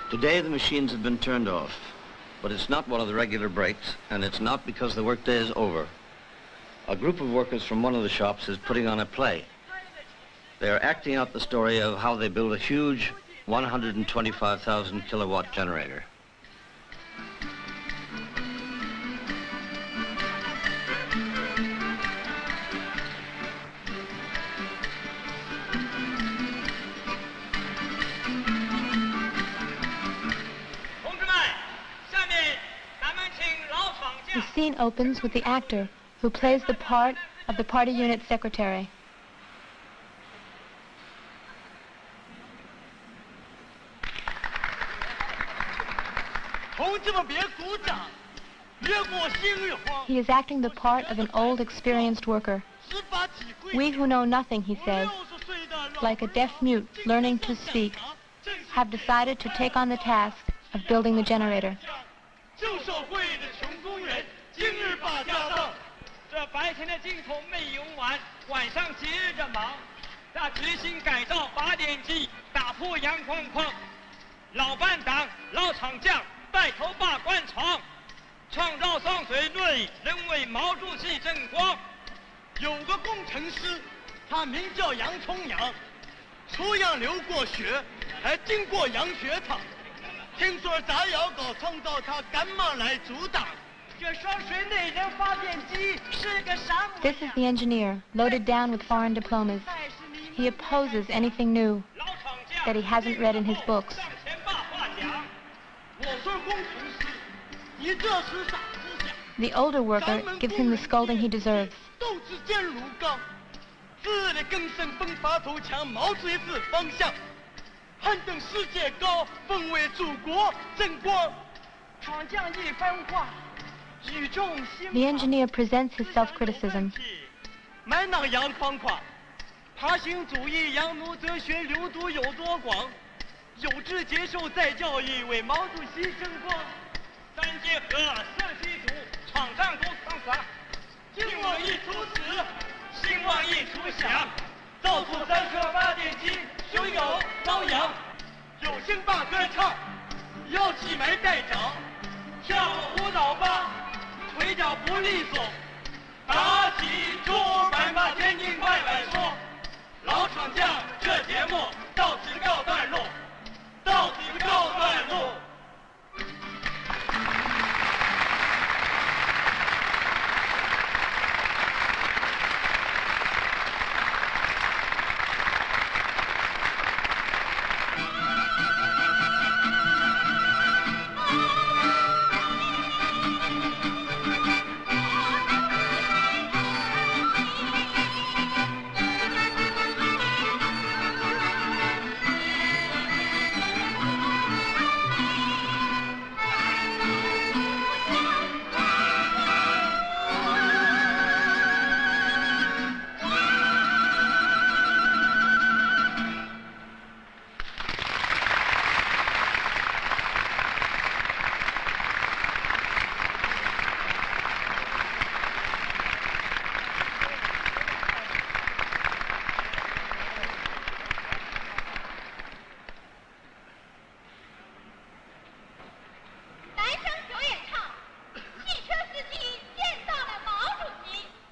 Today the machines have been turned off, but it's not one of the regular breaks, and it's not because the workday is over. A group of workers from one of the shops is putting on a play. They are acting out the story of how they build a huge 125,000 kilowatt generator. The scene opens with the actor who plays the part of the party unit secretary. He is acting the part of an old, experienced worker. We who know nothing, he says, like a deaf mute learning to speak, have decided to take on the task of building the generator. This is the engineer, loaded down with foreign diplomas. He opposes anything new that he hasn't read in his books. The older worker gives him the scolding he deserves. The engineer presents his self-criticism.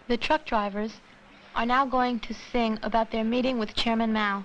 The truck drivers are now going to sing about their meeting with Chairman Mao.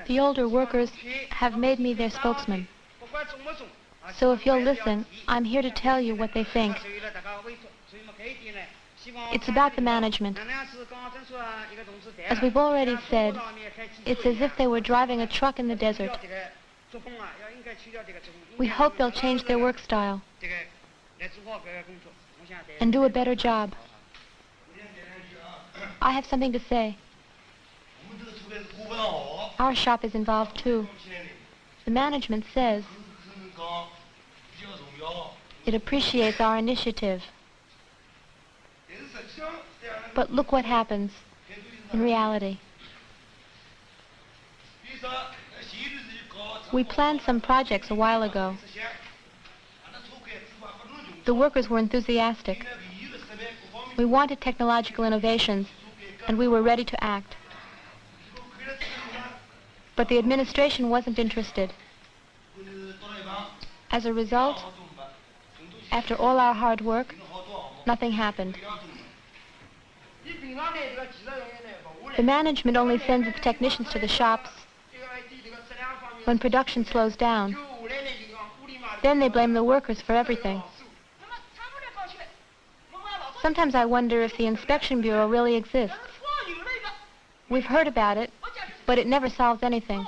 The older workers have made me their spokesman. So if you'll listen, I'm here to tell you what they think. It's about the management. As we've already said, it's as if they were driving a truck in the desert. We hope they'll change their work style and do a better job. I have something to say. Our shop is involved too. The management says it appreciates our initiative. But look what happens in reality. We planned some projects a while ago. The workers were enthusiastic. We wanted technological innovations, and we were ready to act. But the administration wasn't interested. As a result, after all our hard work, nothing happened. The management only sends its technicians to the shops when production slows down. Then they blame the workers for everything. Sometimes I wonder if the Inspection Bureau really exists. We've heard about it, but it never solves anything.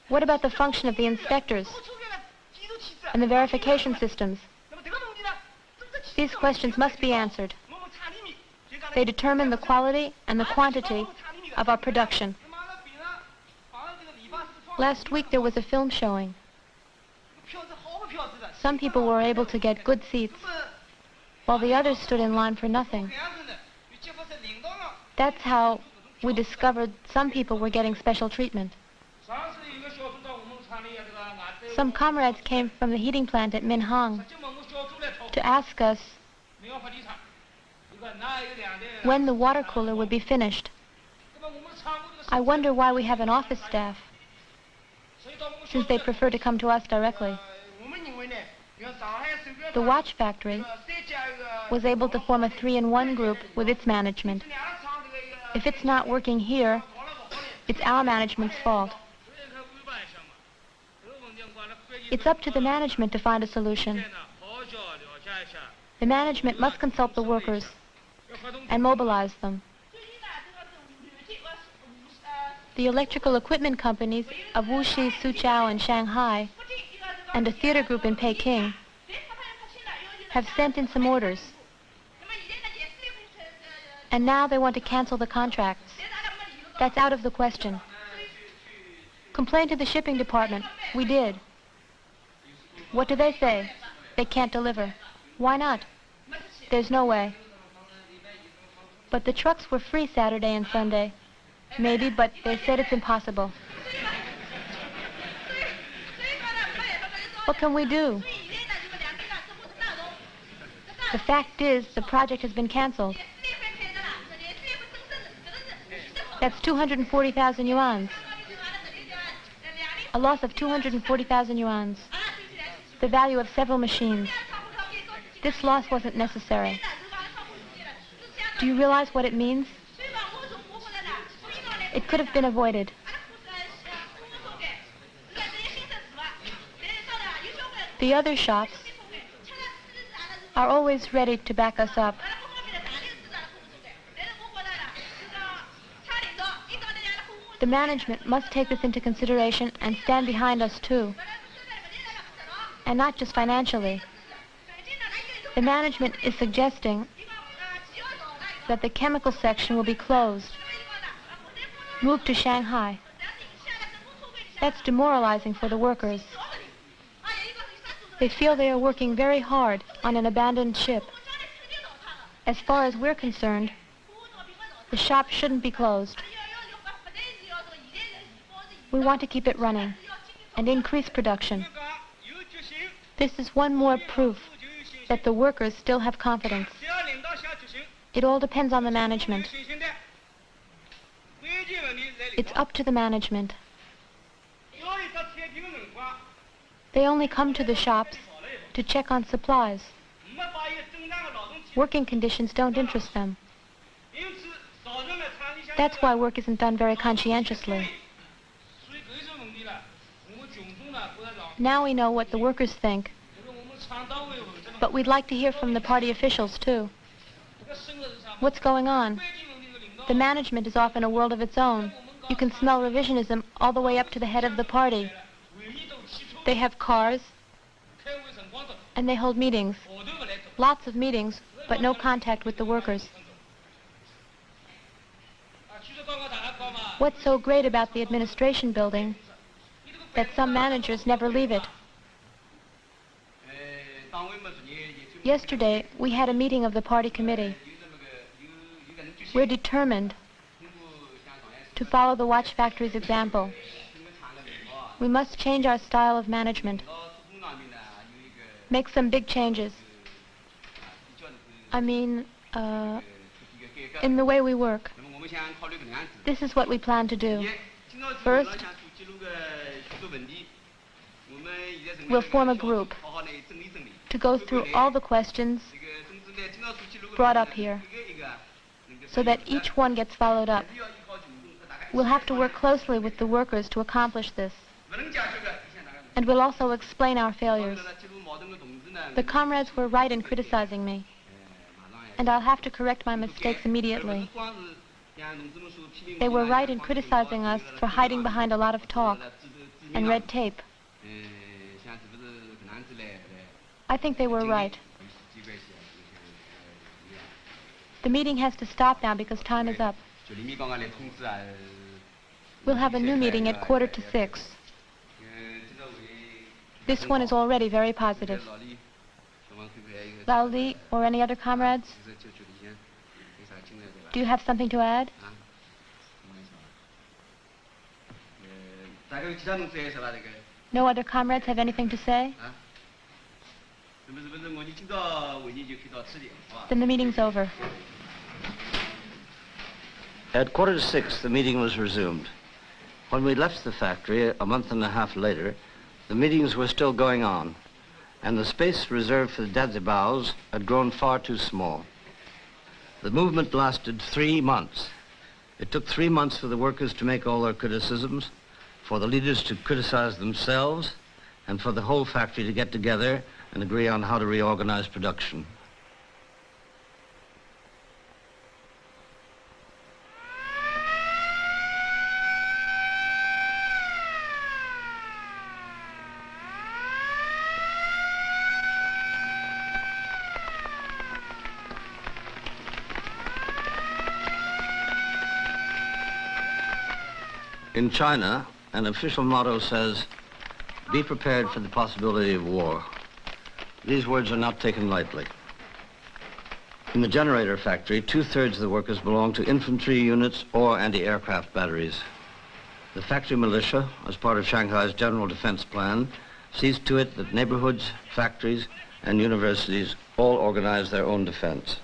What about the function of the inspectors and the verification systems? These questions must be answered. They determine the quality and the quantity of our production. Last week there was a film showing. Some people were able to get good seats, while the others stood in line for nothing. That's how we discovered some people were getting special treatment. Some comrades came from the heating plant at Minhang to ask us when the water cooler would be finished. I wonder why we have an office staff, since they prefer to come to us directly. The watch factory was able to form a 3-in-1 group with its management. If it's not working here, it's our management's fault. It's up to the management to find a solution. The management must consult the workers and mobilize them. The electrical equipment companies of Wuxi, Suzhou, and Shanghai, and a theater group in Peking, have sent in some orders. And now they want to cancel the contracts. That's out of the question. Complain to the shipping department. We did. What do they say? They can't deliver. Why not? There's no way. But the trucks were free Saturday and Sunday. Maybe, but they said it's impossible. What can we do? The fact is, the project has been canceled. That's 240,000 yuans. A loss of 240,000 yuans. The value of several machines. This loss wasn't necessary. Do you realize what it means? It could have been avoided. The other shops are always ready to back us up. The management must take this into consideration and stand behind us too. And not just financially. The management is suggesting that the chemical section will be closed, moved to Shanghai. That's demoralizing for the workers. They feel they are working very hard on an abandoned ship. As far as we're concerned, the shop shouldn't be closed. We want to keep it running and increase production. This is one more proof that the workers still have confidence. It all depends on the management. It's up to the management. They only come to the shops to check on supplies. Working conditions don't interest them. That's why work isn't done very conscientiously. Now we know what the workers think, but we'd like to hear from the party officials too. What's going on? The management is off in a world of its own. You can smell revisionism all the way up to the head of the party. They have cars, and they hold meetings. Lots of meetings, but no contact with the workers. What's so great about the administration building that some managers never leave it? Yesterday, we had a meeting of the party committee. We're determined to follow the watch factory's example. We must change our style of management. Make some big changes. I mean, in the way we work. This is what we plan to do. First, we'll form a group to go through all the questions brought up here, so that each one gets followed up. We'll have to work closely with the workers to accomplish this. And we'll also explain our failures. The comrades were right in criticizing me, and I'll have to correct my mistakes immediately. They were right in criticizing us for hiding behind a lot of talk and red tape. I think they were right. The meeting has to stop now because time is up. We'll have a new meeting at 5:45. This one is already very positive. Lao Li or any other comrades? Do you have something to add? No other comrades have anything to say? Then the meeting's over. At 5:45, the meeting was resumed. When we left the factory a month and a half later, the meetings were still going on, and the space reserved for the dazibaos had grown far too small. The movement lasted 3 months. It took 3 months for the workers to make all their criticisms, for the leaders to criticize themselves, and for the whole factory to get together and agree on how to reorganize production. In China, an official motto says, "Be prepared for the possibility of war." These words are not taken lightly. In the generator factory, 2/3 of the workers belong to infantry units or anti-aircraft batteries. The factory militia, as part of Shanghai's general defense plan, sees to it that neighborhoods, factories, and universities all organize their own defense.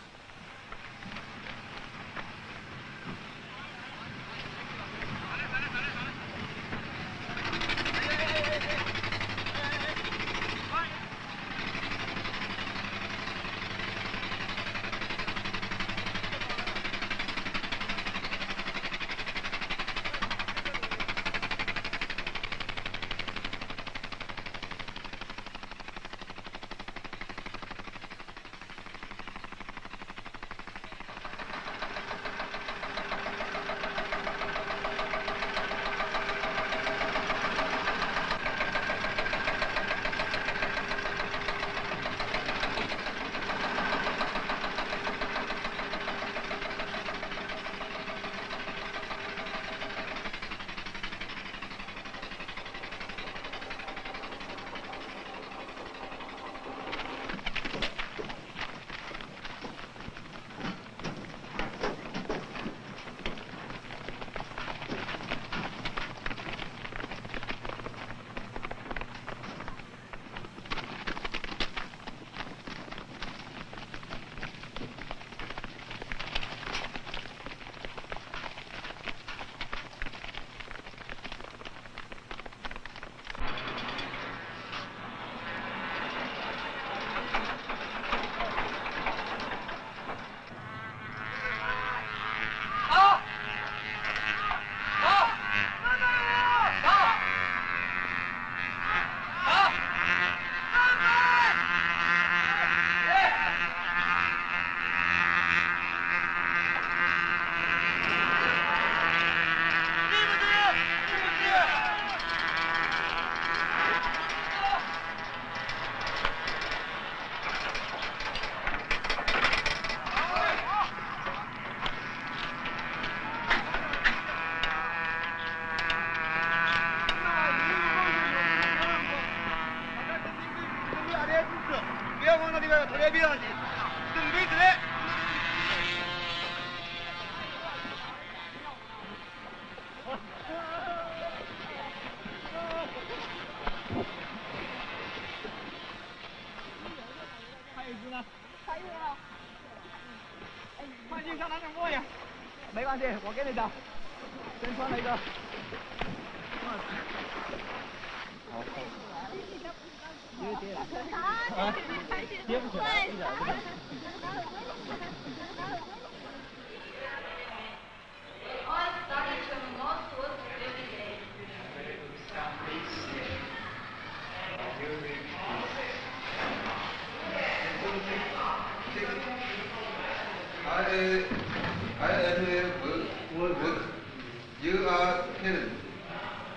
You are Kenneth.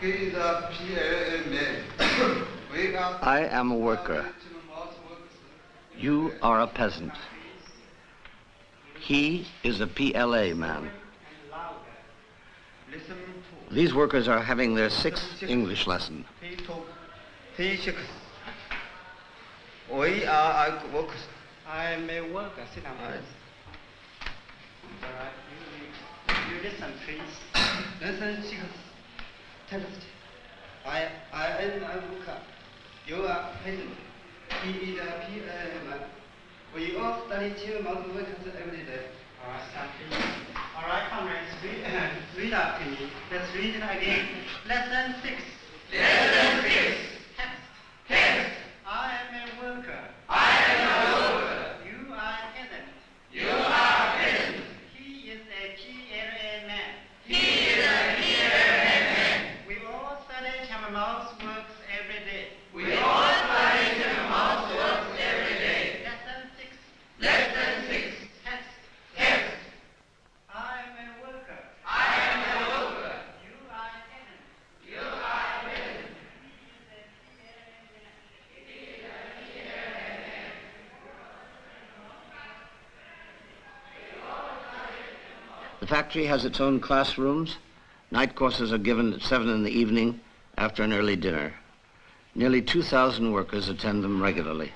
He is a PLA man. I am a worker. You are a peasant. He is a PLA man. These workers are having their 6th English lesson. P6. We are workers. I am a worker. Sit down, please. All right. You listen, please. Lesson 6. Text. I am a worker. You are peasant. He is a PLA man. We all study 2 months workers every day. All right, stop, please. All right, comrades, read up to me. Let's read it again. Lesson 6. Lesson 6. Text. I am a worker. I am a worker. You are a peasant. You are peasant. He is a PLA man. He is a PLA man. We all study Chamamouth's works every day. We all study the mouse works every day. Lesson 6. Lesson 6. Text. I am a worker. I am a worker. You are a peasant. You are peasant. The factory has its own classrooms. Night courses are given at 7 in the evening after an early dinner. Nearly 2,000 workers attend them regularly.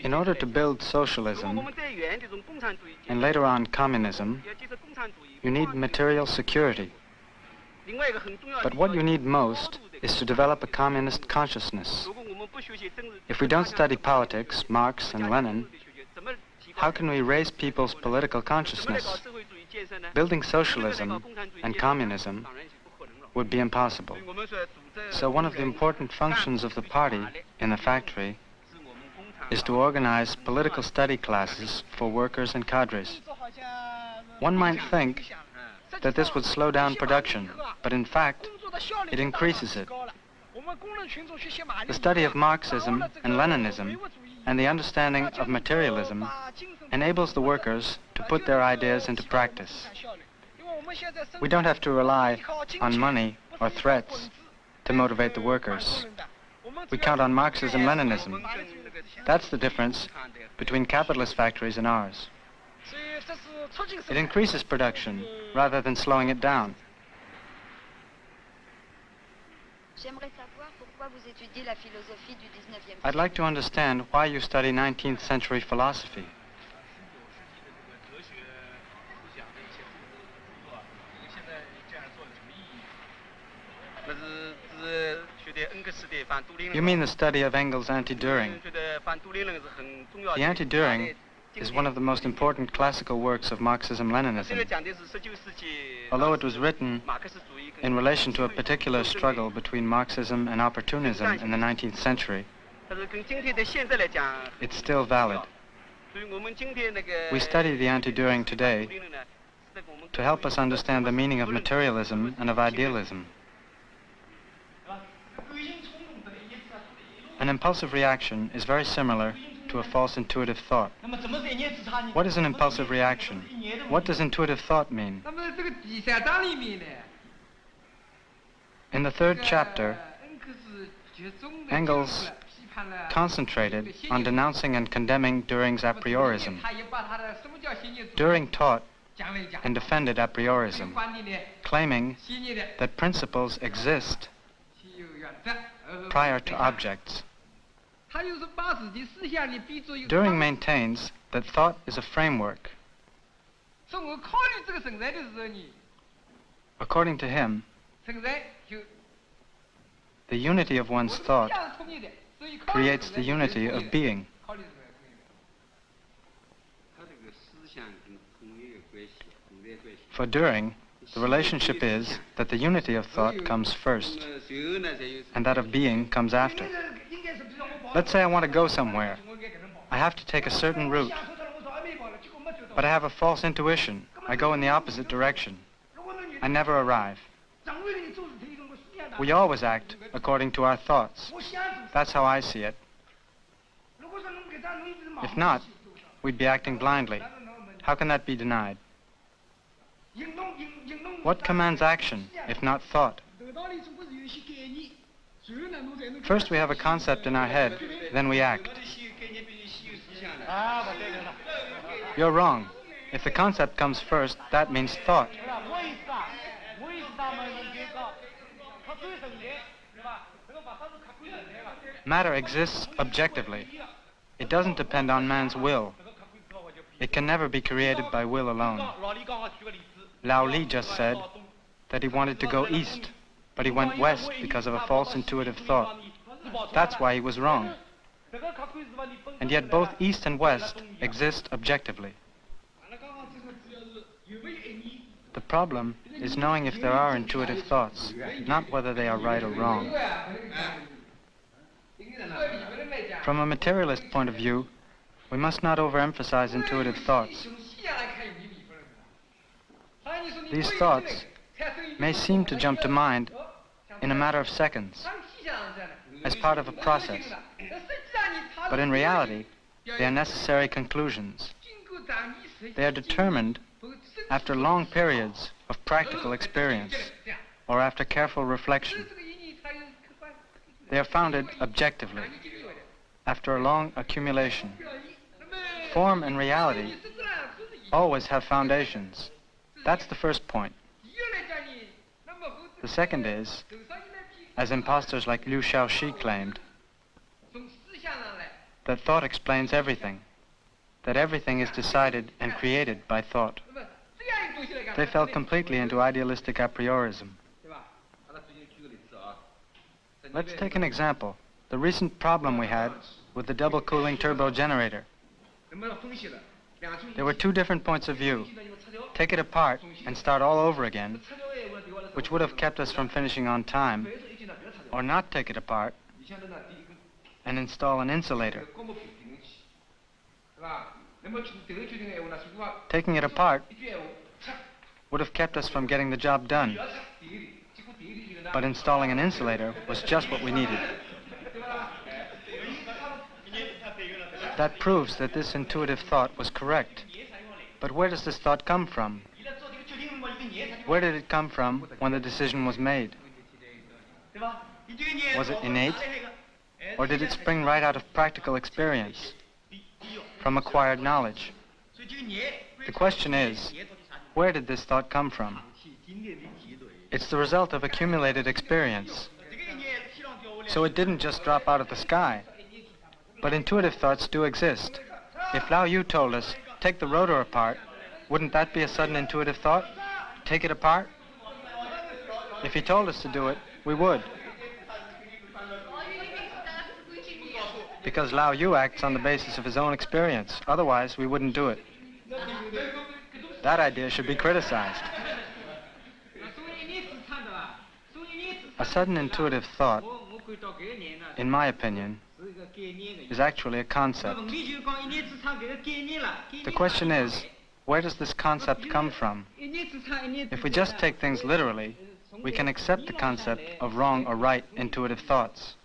In order to build socialism, and later on communism, you need material security. But what you need most is to develop a communist consciousness. If we don't study politics, Marx and Lenin, how can we raise people's political consciousness? Building socialism and communism would be impossible. So one of the important functions of the party in the factory is to organize political study classes for workers and cadres. One might think that this would slow down production, but in fact, it increases it. The study of Marxism and Leninism and the understanding of materialism enables the workers to put their ideas into practice. We don't have to rely on money or threats to motivate the workers. We count on Marxism-Leninism. That's the difference between capitalist factories and ours. It increases production rather than slowing it down. J'aimerais savoir pourquoi I'd like to understand why you study 19th century philosophy. You mean the study of Engels' anti-Düring. The anti-Düring is one of the most important classical works of Marxism-Leninism. Although it was written in relation to a particular struggle between Marxism and opportunism in the 19th century, it's still valid. We study the anti-Düring today to help us understand the meaning of materialism and of idealism. An impulsive reaction is very similar to a false intuitive thought. What is an impulsive reaction? What does intuitive thought mean? In the third chapter, Engels concentrated on denouncing and condemning Düring's a priorism. Düring taught and defended a priorism, claiming that principles exist prior to objects. Düring maintains that thought is a framework. According to him, the unity of one's thought creates the unity of being. For Düring, the relationship is that the unity of thought comes first, and that of being comes after. Let's say I want to go somewhere. I have to take a certain route, but I have a false intuition. I go in the opposite direction. I never arrive. We always act according to our thoughts. That's how I see it. If not, we'd be acting blindly. How can that be denied? What commands action, if not thought? First we have a concept in our head, then we act. You're wrong. If the concept comes first, that means thought. Matter exists objectively. It doesn't depend on man's will. It can never be created by will alone. Lao Li just said that he wanted to go east, but he went west because of a false intuitive thought. That's why he was wrong. And yet both east and west exist objectively. The problem is knowing if there are intuitive thoughts, not whether they are right or wrong. From a materialist point of view, we must not overemphasize intuitive thoughts. These thoughts may seem to jump to mind in a matter of seconds, as part of a process. But in reality, they are necessary conclusions. They are determined after long periods of practical experience, or after careful reflection. They are founded objectively, after a long accumulation. Form and reality always have foundations. That's the first point. The second is, as impostors like Liu Shaoxi claimed, that thought explains everything, that everything is decided and created by thought. They fell completely into idealistic a priorism. Let's take an example, the recent problem we had with the double cooling turbo generator. There were two different points of view. Take it apart and start all over again, which would have kept us from finishing on time, or not take it apart and install an insulator. Taking it apart would have kept us from getting the job done, but installing an insulator was just what we needed. That proves that this intuitive thought was correct. But where does this thought come from? Where did it come from when the decision was made? Was it innate? Or did it spring right out of practical experience, from acquired knowledge? The question is, where did this thought come from? It's the result of accumulated experience. So it didn't just drop out of the sky. But intuitive thoughts do exist. If Lao Yu told us, take the rotor apart, wouldn't that be a sudden intuitive thought? Take it apart? If he told us to do it, we would. Because Lao Yu acts on the basis of his own experience. Otherwise, we wouldn't do it. That idea should be criticized. A sudden intuitive thought, in my opinion, is actually a concept. The question is, where does this concept come from? If we just take things literally, we can accept the concept of wrong or right intuitive thoughts.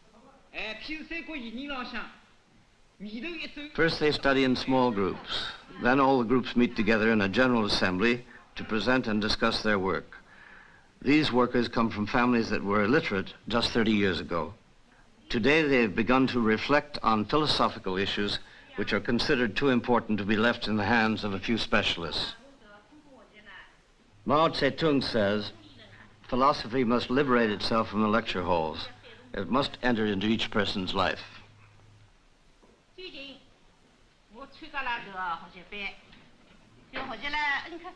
First they study in small groups. Then all the groups meet together in a general assembly to present and discuss their work. These workers come from families that were illiterate just 30 years ago. Today they have begun to reflect on philosophical issues which are considered too important to be left in the hands of a few specialists. Mao Zedong says, philosophy must liberate itself from the lecture halls. It must enter into each person's life.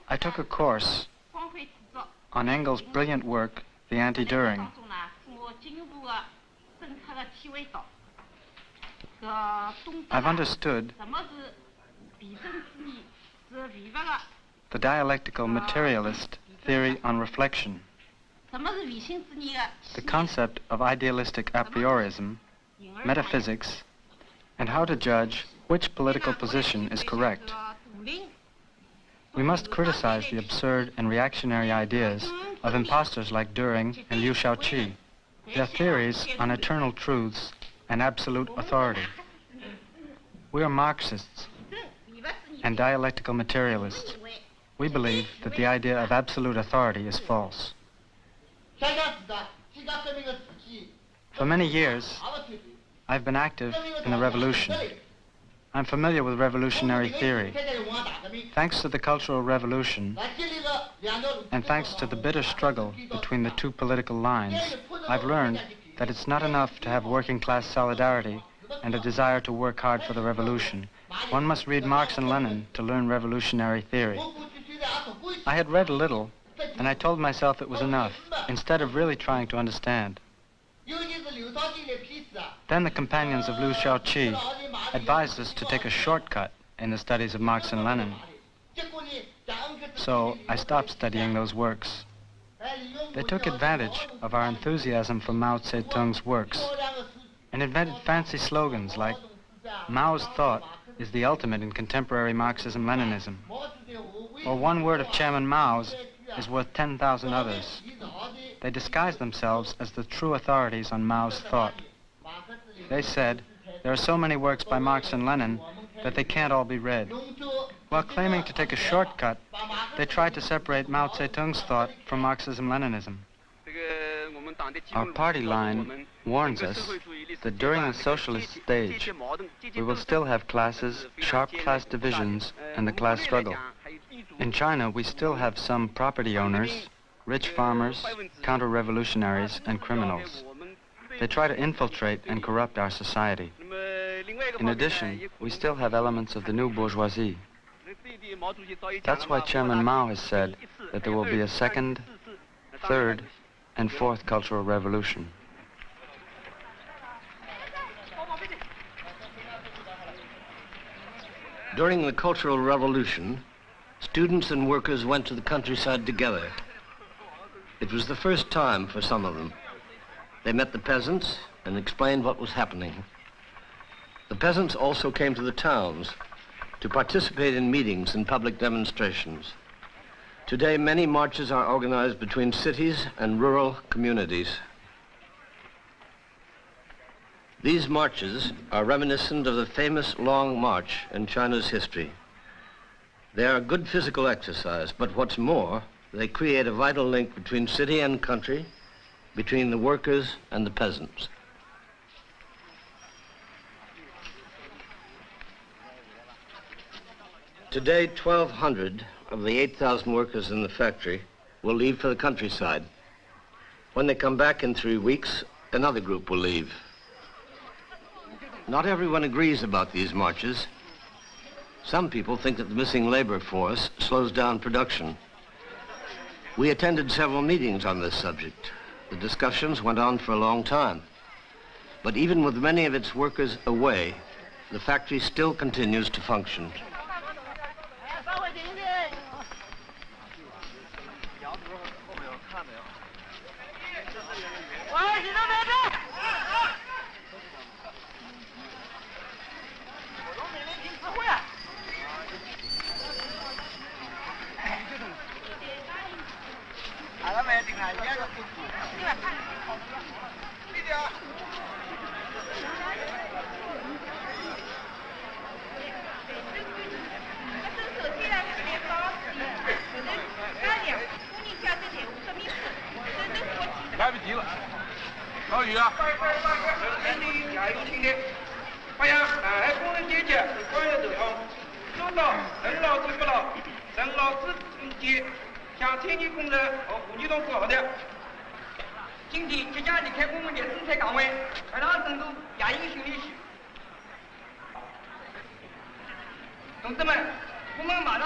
I took a course on Engels' brilliant work, The Anti-During. I've understood the dialectical materialist theory on reflection, the concept of idealistic a priorism, metaphysics, and how to judge which political position is correct. We must criticize the absurd and reactionary ideas of impostors like During and Liu Shaoqi, their theories on eternal truths and absolute authority. We are Marxists and dialectical materialists. We believe that the idea of absolute authority is false. For many years, I've been active in the revolution. I'm familiar with revolutionary theory. Thanks to the Cultural Revolution, and thanks to the bitter struggle between the two political lines, I've learned that it's not enough to have working-class solidarity and a desire to work hard for the revolution. One must read Marx and Lenin to learn revolutionary theory. I had read a little, and I told myself it was enough, instead of really trying to understand. Then the companions of Liu Shaoqi advised us to take a shortcut in the studies of Marx and Lenin. So I stopped studying those works. They took advantage of our enthusiasm for Mao Zedong's works and invented fancy slogans like, Mao's thought is the ultimate in contemporary Marxism-Leninism, or one word of Chairman Mao's is worth 10,000 others. They disguised themselves as the true authorities on Mao's thought. They said, there are so many works by Marx and Lenin that they can't all be read. While claiming to take a shortcut, they tried to separate Mao Zedong's thought from Marxism-Leninism. Our party line warns us that during the socialist stage, we will still have classes, sharp class divisions, and the class struggle. In China, we still have some property owners, rich farmers, counter-revolutionaries, and criminals. They try to infiltrate and corrupt our society. In addition, we still have elements of the new bourgeoisie. That's why Chairman Mao has said that there will be a second, third, and fourth cultural revolution. During the Cultural Revolution, students and workers went to the countryside together. It was the first time for some of them. They met the peasants and explained what was happening. The peasants also came to the towns to participate in meetings and public demonstrations. Today, many marches are organized between cities and rural communities. These marches are reminiscent of the famous Long March in China's history. They are good physical exercise, but what's more, they create a vital link between city and country, between the workers and the peasants. Today, 1,200 of the 8,000 workers in the factory will leave for the countryside. When they come back in 3 weeks, another group will leave. Not everyone agrees about these marches. Some people think that the missing labor force slows down production. We attended several meetings on this subject. The discussions went on for a long time. But even with many of its workers away, the factory still continues to function.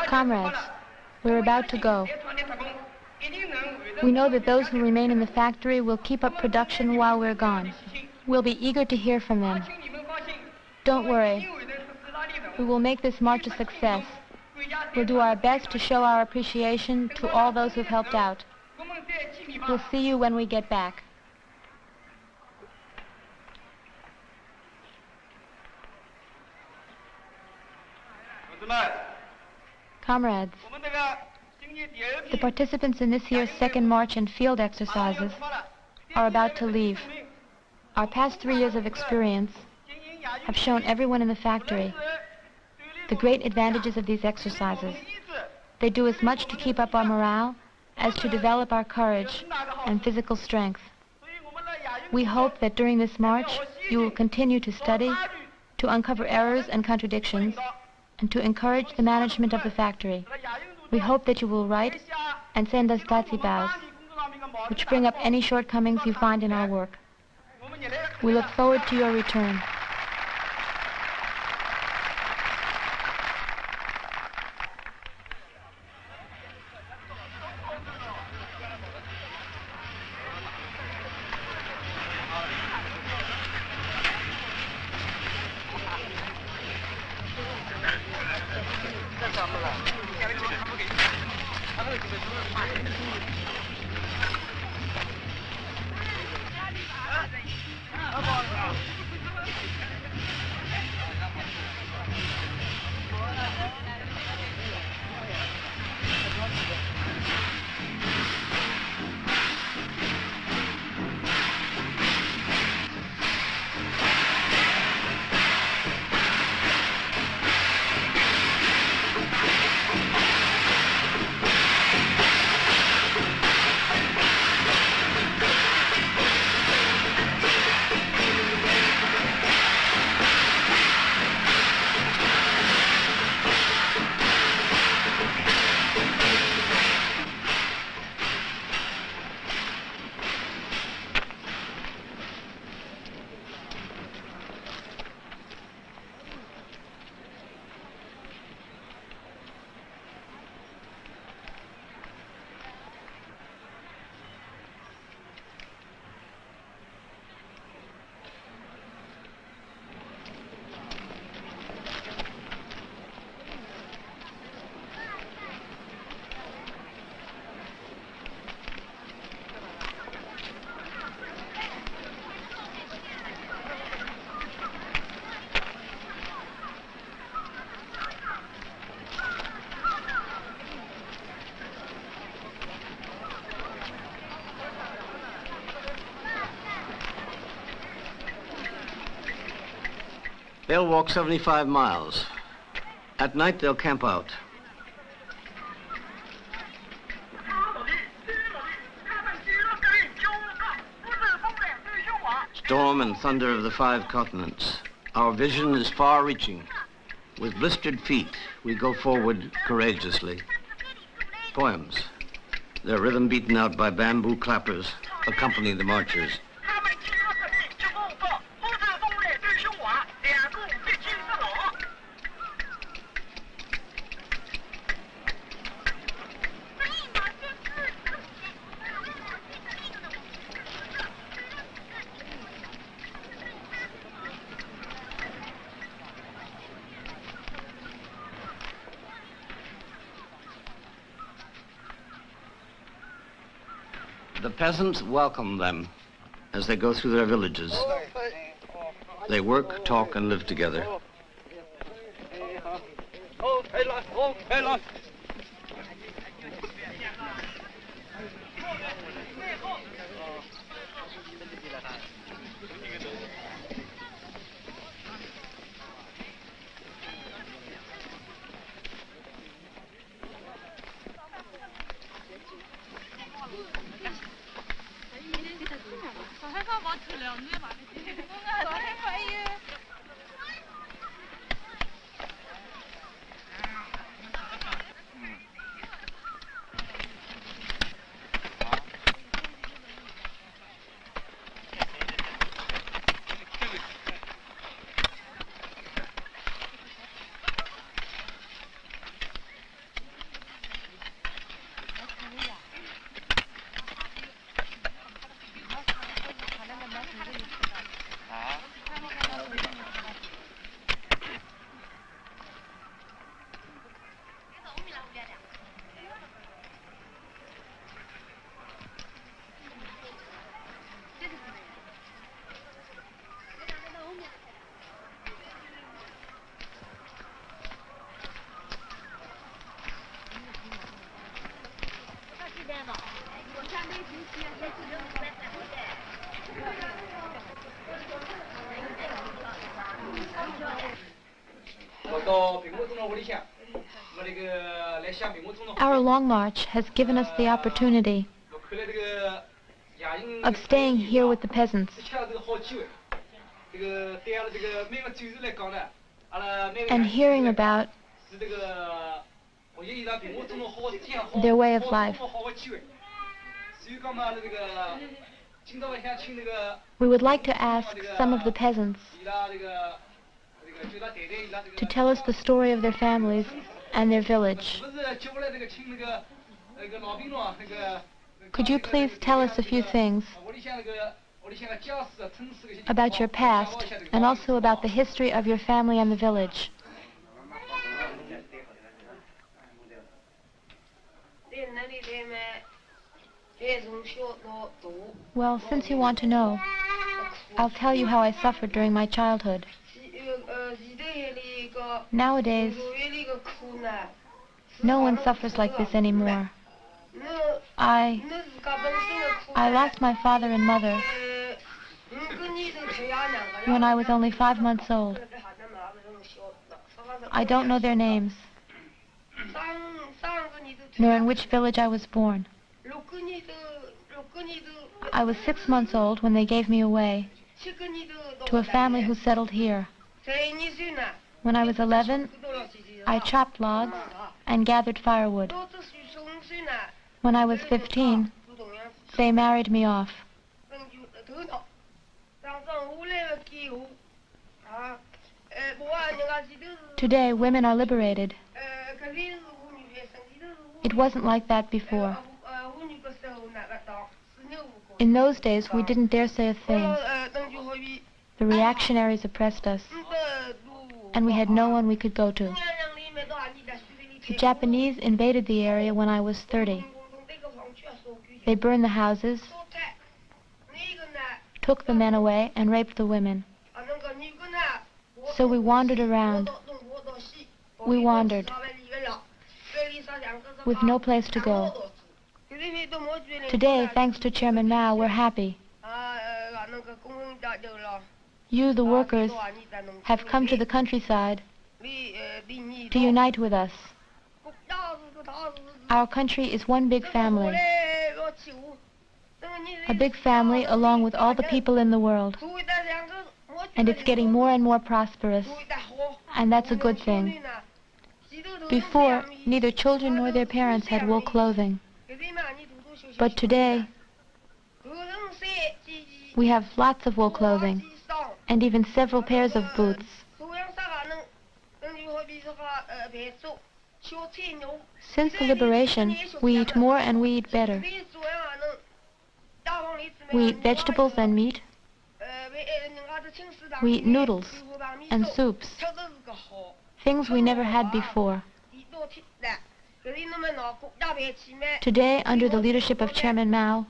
Comrades, we're about to go. We know that those who remain in the factory will keep up production while we're gone. We'll be eager to hear from them. Don't worry. We will make this march a success. We'll do our best to show our appreciation to all those who've helped out. We'll see you when we get back. Comrades, the participants in this year's second march and field exercises are about to leave. Our past 3 years of experience have shown everyone in the factory the great advantages of these exercises. They do as much to keep up our morale as to develop our courage and physical strength. We hope that during this march you will continue to study, to uncover errors and contradictions, and to encourage the management of the factory. We hope that you will write and send us datsibas, which bring up any shortcomings you find in our work. We look forward to your return. They'll walk 75 miles. At night, they'll camp out. Storm and thunder of the 5 continents. Our vision is far-reaching. With blistered feet, we go forward courageously. Poems. Their rhythm beaten out by bamboo clappers accompany the marchers. The peasants welcome them as they go through their villages. They work, talk, and live together. Our long march has given us the opportunity of staying here with the peasants and hearing about their way of life. We would like to ask some of the peasants to tell us the story of their families and their village. Could you please tell us a few things about your past and also about the history of your family and the village? Well, since you want to know, I'll tell you how I suffered during my childhood. Nowadays, no one suffers like this anymore. I lost my father and mother when I was only 5 months old. I don't know their names, nor in which village I was born. I was 6 months old when they gave me away to a family who settled here. When I was 11, I chopped logs and gathered firewood. When I was 15, they married me off. Today, women are liberated. It wasn't like that before. In those days, we didn't dare say a thing. The reactionaries oppressed us, and we had no one we could go to. The Japanese invaded the area when I was 30. They burned the houses, took the men away, and raped the women. So we wandered around. We wandered, with no place to go. Today, thanks to Chairman Mao, we're happy. You, the workers, have come to the countryside to unite with us. Our country is one big family. A big family along with all the people in the world. And it's getting more and more prosperous. And that's a good thing. Before, neither children nor their parents had wool clothing. But today, we have lots of wool clothing, and even several pairs of boots. Since the liberation, we eat more and we eat better. We eat vegetables and meat. We eat noodles and soups, things we never had before. Today, under the leadership of Chairman Mao,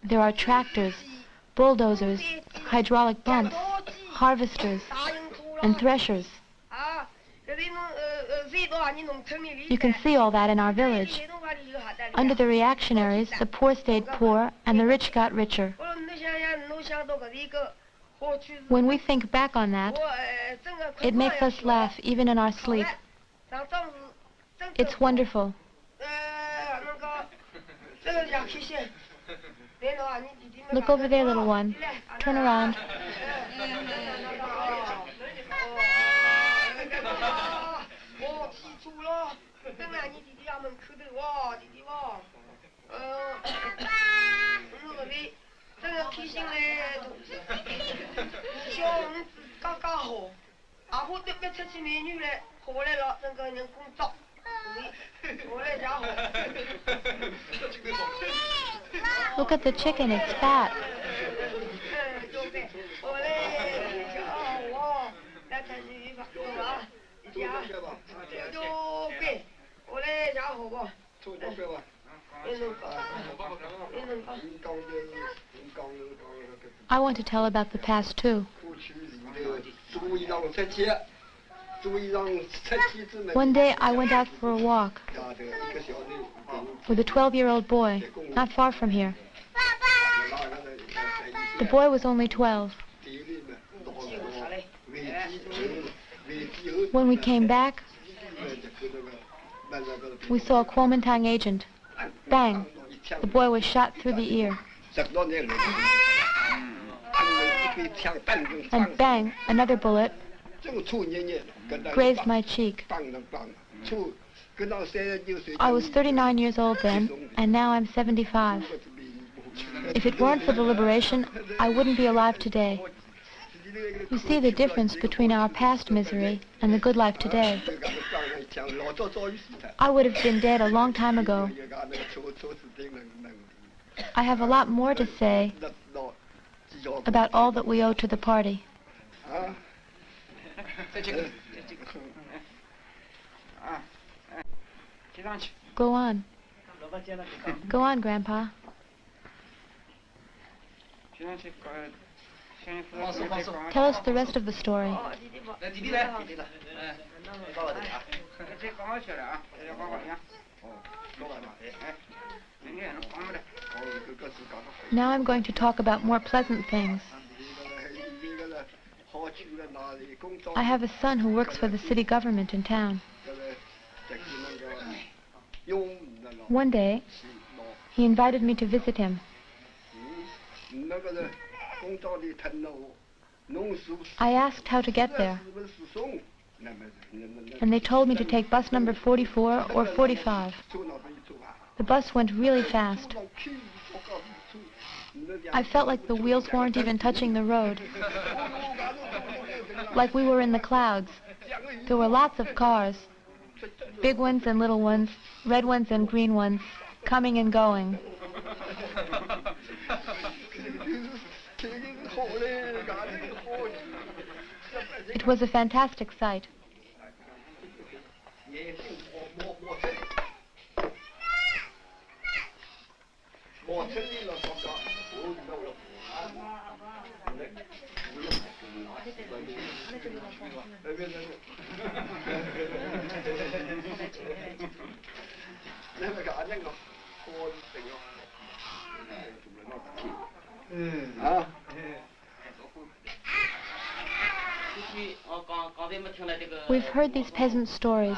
There are tractors, bulldozers, hydraulic pumps, harvesters, and threshers. You can see all that in our village. Under the reactionaries, the poor stayed poor and the rich got richer. When we think back on that, it makes us laugh even in our sleep. It's wonderful. Look over there, little one. Turn around. Look at the chicken, it's fat. I want to tell about the past too. One day I went out for a walk with a 12-year-old boy, not far from here. The boy was only 12. When we came back, we saw a Kuomintang agent. Bang! The boy was shot through the ear. And bang! Another bullet grazed my cheek. I was 39 years old then, and now I'm 75. If it weren't for the liberation, I wouldn't be alive today. You see the difference between our past misery and the good life today. I would have been dead a long time ago. I have a lot more to say about all that we owe to the party. Go on. Go on, Grandpa. Tell us the rest of the story. Now I'm going to talk about more pleasant things. I have a son who works for the city government in town. One day, he invited me to visit him. I asked how to get there, and they told me to take bus number 44 or 45. The bus went really fast. I felt like the wheels weren't even touching the road, like we were in the clouds. There were lots of cars, big ones and little ones, red ones and green ones, coming and going. It was a fantastic sight. We've heard these peasant stories,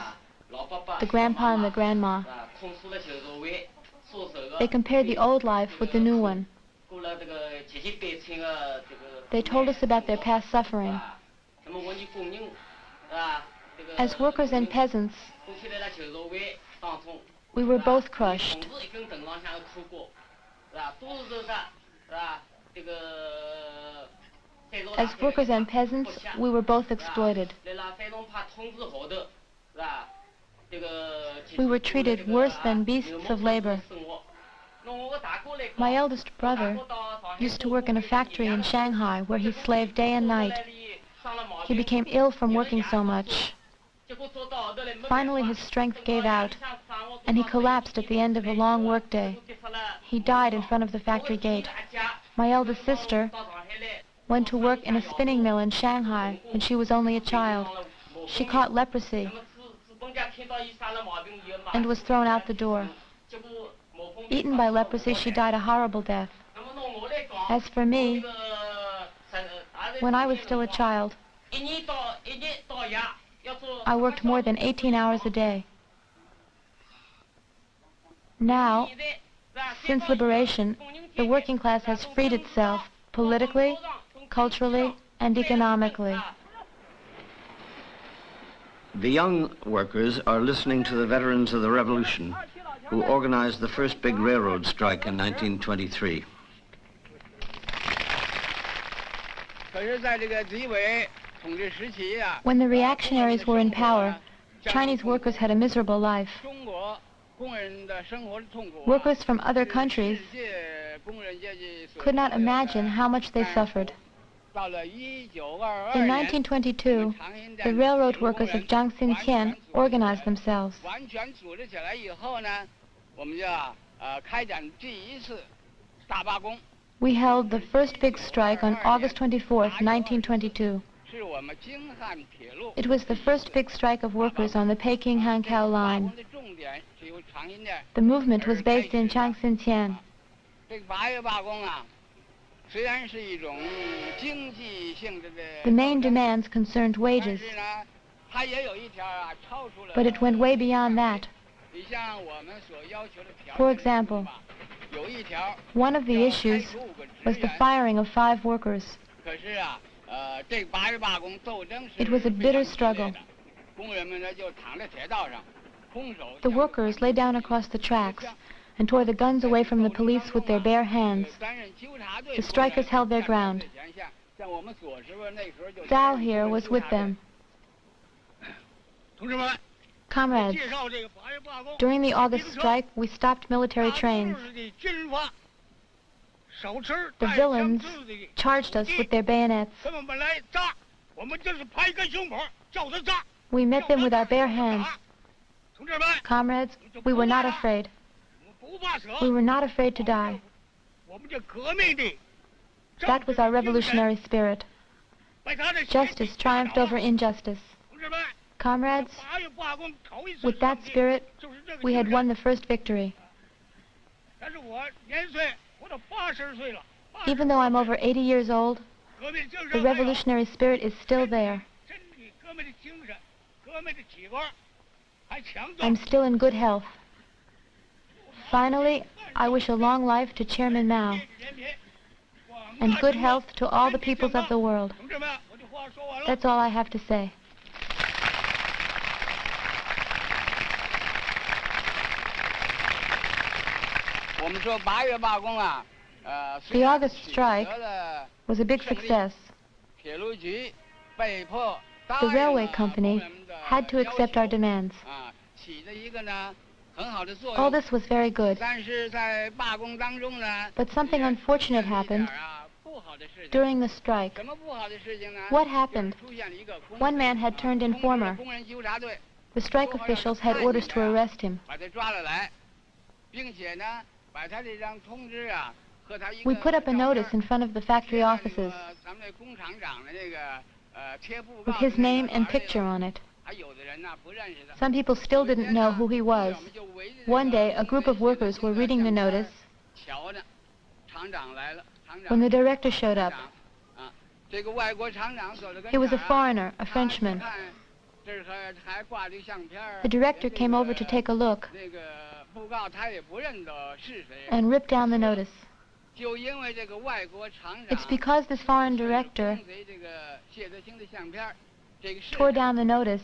the grandpa and the grandma. They compared the old life with the new one. They told us about their past suffering. As workers and peasants, we were both crushed. As workers and peasants, we were both exploited. We were treated worse than beasts of labor. My eldest brother used to work in a factory in Shanghai where he slaved day and night. He became ill from working so much. Finally, his strength gave out, and he collapsed at the end of a long workday. he died in front of the factory gate. My eldest sister went to work in a spinning mill in Shanghai when she was only a child. She caught leprosy and was thrown out the door. Eaten by leprosy, she died a horrible death. As for me, when I was still a child, I worked more than 18 hours a day. Now, since liberation, the working class has freed itself politically, culturally, and economically. The young workers are listening to the veterans of the revolution who organized the first big railroad strike in 1923. When the reactionaries were in power, Chinese workers had a miserable life. Workers from other countries could not imagine how much they suffered. In 1922, the railroad workers of Jiangxinqian organized themselves. We held the first big strike on August 24th, 1922. It was the first big strike of workers on the Peking-Hankow line. The movement was based in Jiangxinqian. The main demands concerned wages, but it went way beyond that. For example, one of the issues was the firing of 5 workers. It was a bitter struggle. The workers lay down across the tracks and tore the guns away from the police with their bare hands. The strikers held their ground. Zhao here was with them. Comrades, during the August strike, we stopped military trains. The villains charged us with their bayonets. We met them with our bare hands. Comrades, we were not afraid. We were not afraid to die. That was our revolutionary spirit. Justice triumphed over injustice. Comrades, with that spirit, we had won the first victory. Even though I'm over 80 years old, the revolutionary spirit is still there. I'm still in good health. Finally, I wish a long life to Chairman Mao and good health to all the peoples of the world. That's all I have to say. The August strike was a big success. The railway company had to accept our demands. All this was very good. But something unfortunate happened during the strike. What happened? One man had turned informer. The strike officials had orders to arrest him. We put up a notice in front of the factory offices with his name and picture on it. Some people still didn't know who he was. One day, a group of workers were reading the notice when the director showed up. He was a foreigner, a Frenchman. The director came over to take a look and ripped down the notice. It's because this foreign director tore down the notice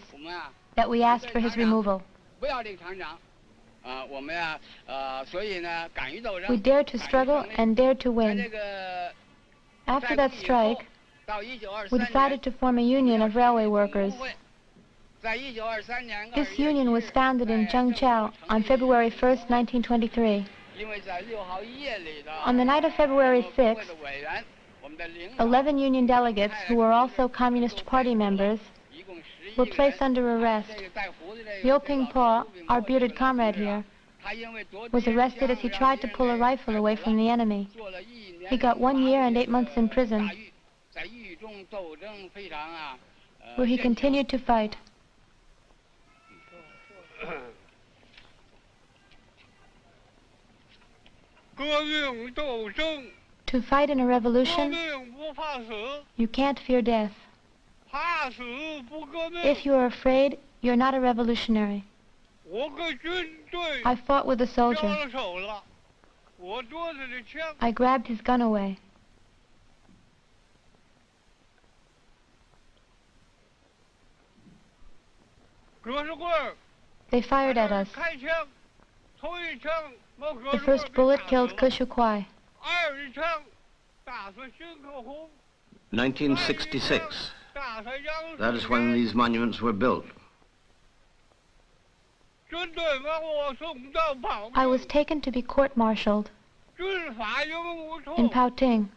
that we asked for his removal. We dared to struggle and dared to win. After that strike, we decided to form a union of railway workers. This union was founded in Zhengzhou on February 1st, 1923. On the night of February 6th, 11 union delegates, who were also Communist Party members, were placed under arrest. Liu Pingpo, our bearded comrade here, was arrested as he tried to pull a rifle away from the enemy. He got 1 year and 8 months in prison, where he continued to fight. To fight in a revolution, you can't fear death. If you are afraid, you're not a revolutionary. I fought with a soldier. I grabbed his gun away. They fired at us. The first bullet killed Kushukwai. 1966. That is when these monuments were built. I was taken to be court-martialed in Pouting,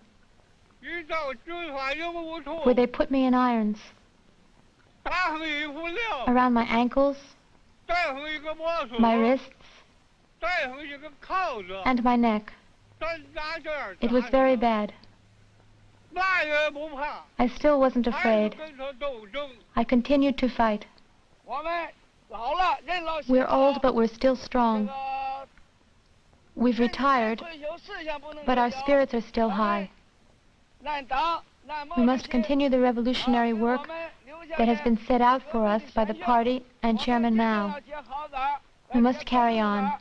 where they put me in irons around my ankles, my wrists, and my neck. It was very bad. I still wasn't afraid. I continued to fight. We're old, but we're still strong. We've retired, but our spirits are still high. We must continue the revolutionary work that has been set out for us by the party and Chairman Mao. We must carry on.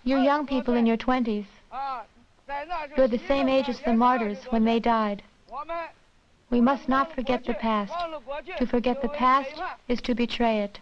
You're young people in your 20s. You're the same age as the martyrs when they died. We must not forget the past. To forget the past is to betray it.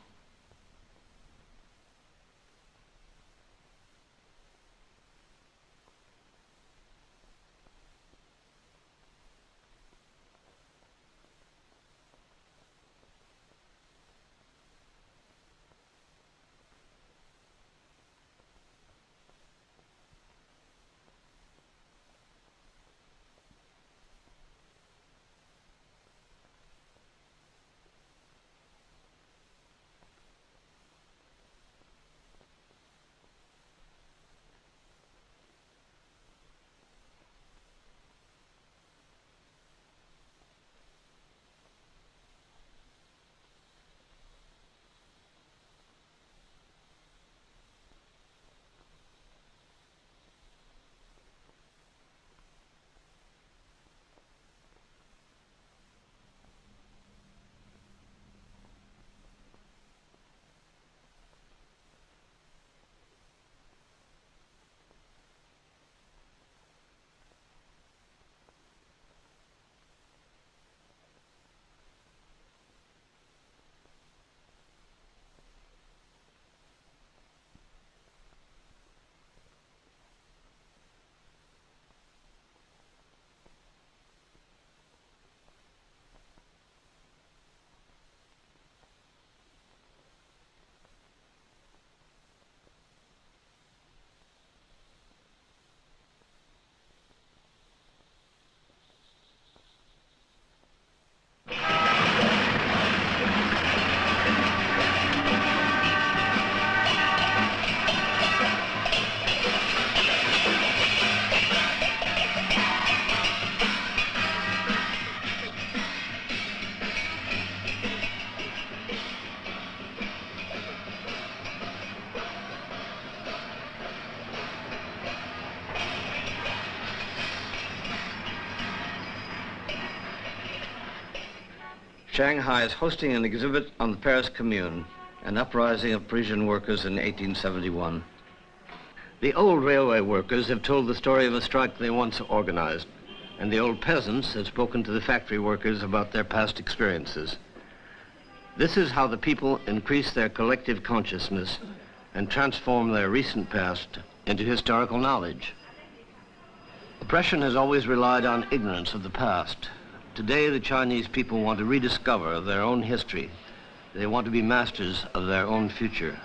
Shanghai is hosting an exhibit on the Paris Commune, an uprising of Parisian workers in 1871. The old railway workers have told the story of a strike they once organized, and the old peasants have spoken to the factory workers about their past experiences. This is how the people increase their collective consciousness and transform their recent past into historical knowledge. Oppression has always relied on ignorance of the past. Today, the Chinese people want to rediscover their own history. They want to be masters of their own future.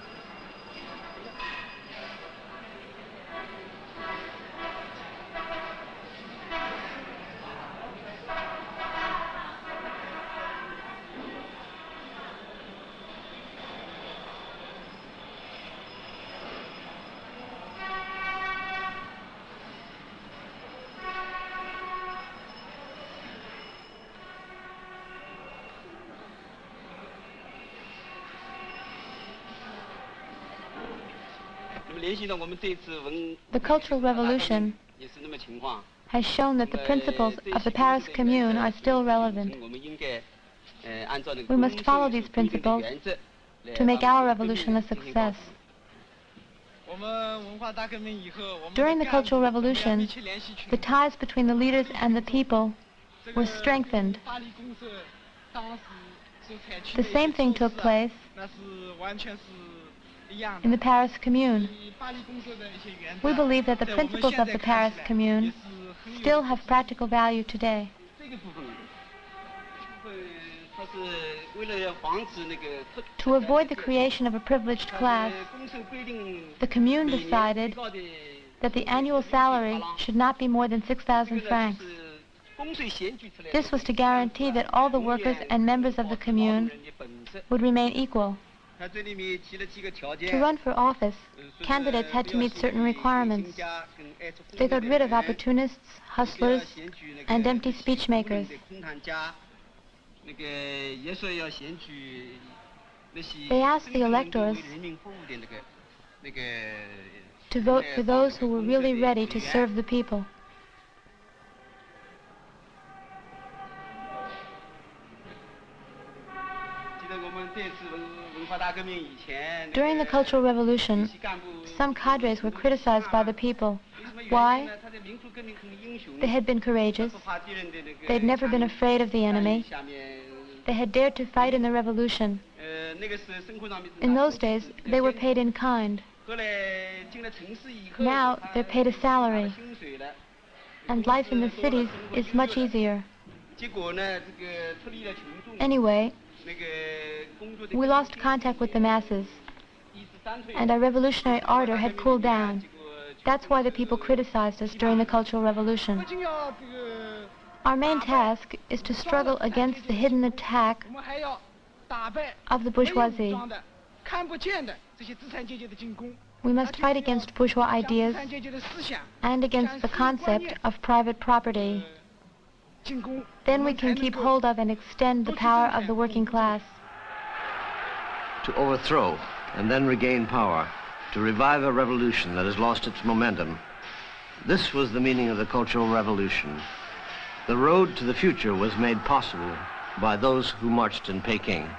The Cultural Revolution has shown that the principles of the Paris Commune are still relevant. We must follow these principles to make our revolution a success. During the Cultural Revolution, the ties between the leaders and the people were strengthened. The same thing took place in the Paris Commune. We believe that the principles of the Paris Commune still have practical value today. To avoid the creation of a privileged class, the Commune decided that the annual salary should not be more than 6,000 francs. This was to guarantee that all the workers and members of the Commune would remain equal. To run for office, candidates had to meet certain requirements. They got rid of opportunists, hustlers, and empty speechmakers. They asked the electors to vote for those who were really ready to serve the people. During the Cultural Revolution, some cadres were criticized by the people. Why? They had been courageous. They had never been afraid of the enemy. They had dared to fight in the revolution. In those days, they were paid in kind. Now, they're paid a salary. And life in the cities is much easier. Anyway, we lost contact with the masses, and our revolutionary ardor had cooled down. That's why the people criticized us during the Cultural Revolution. Our main task is to struggle against the hidden attack of the bourgeoisie. We must fight against bourgeois ideas and against the concept of private property. Then we can keep hold of and extend the power of the working class. To overthrow and then regain power, to revive a revolution that has lost its momentum. This was the meaning of the Cultural Revolution. The road to the future was made possible by those who marched in Peking.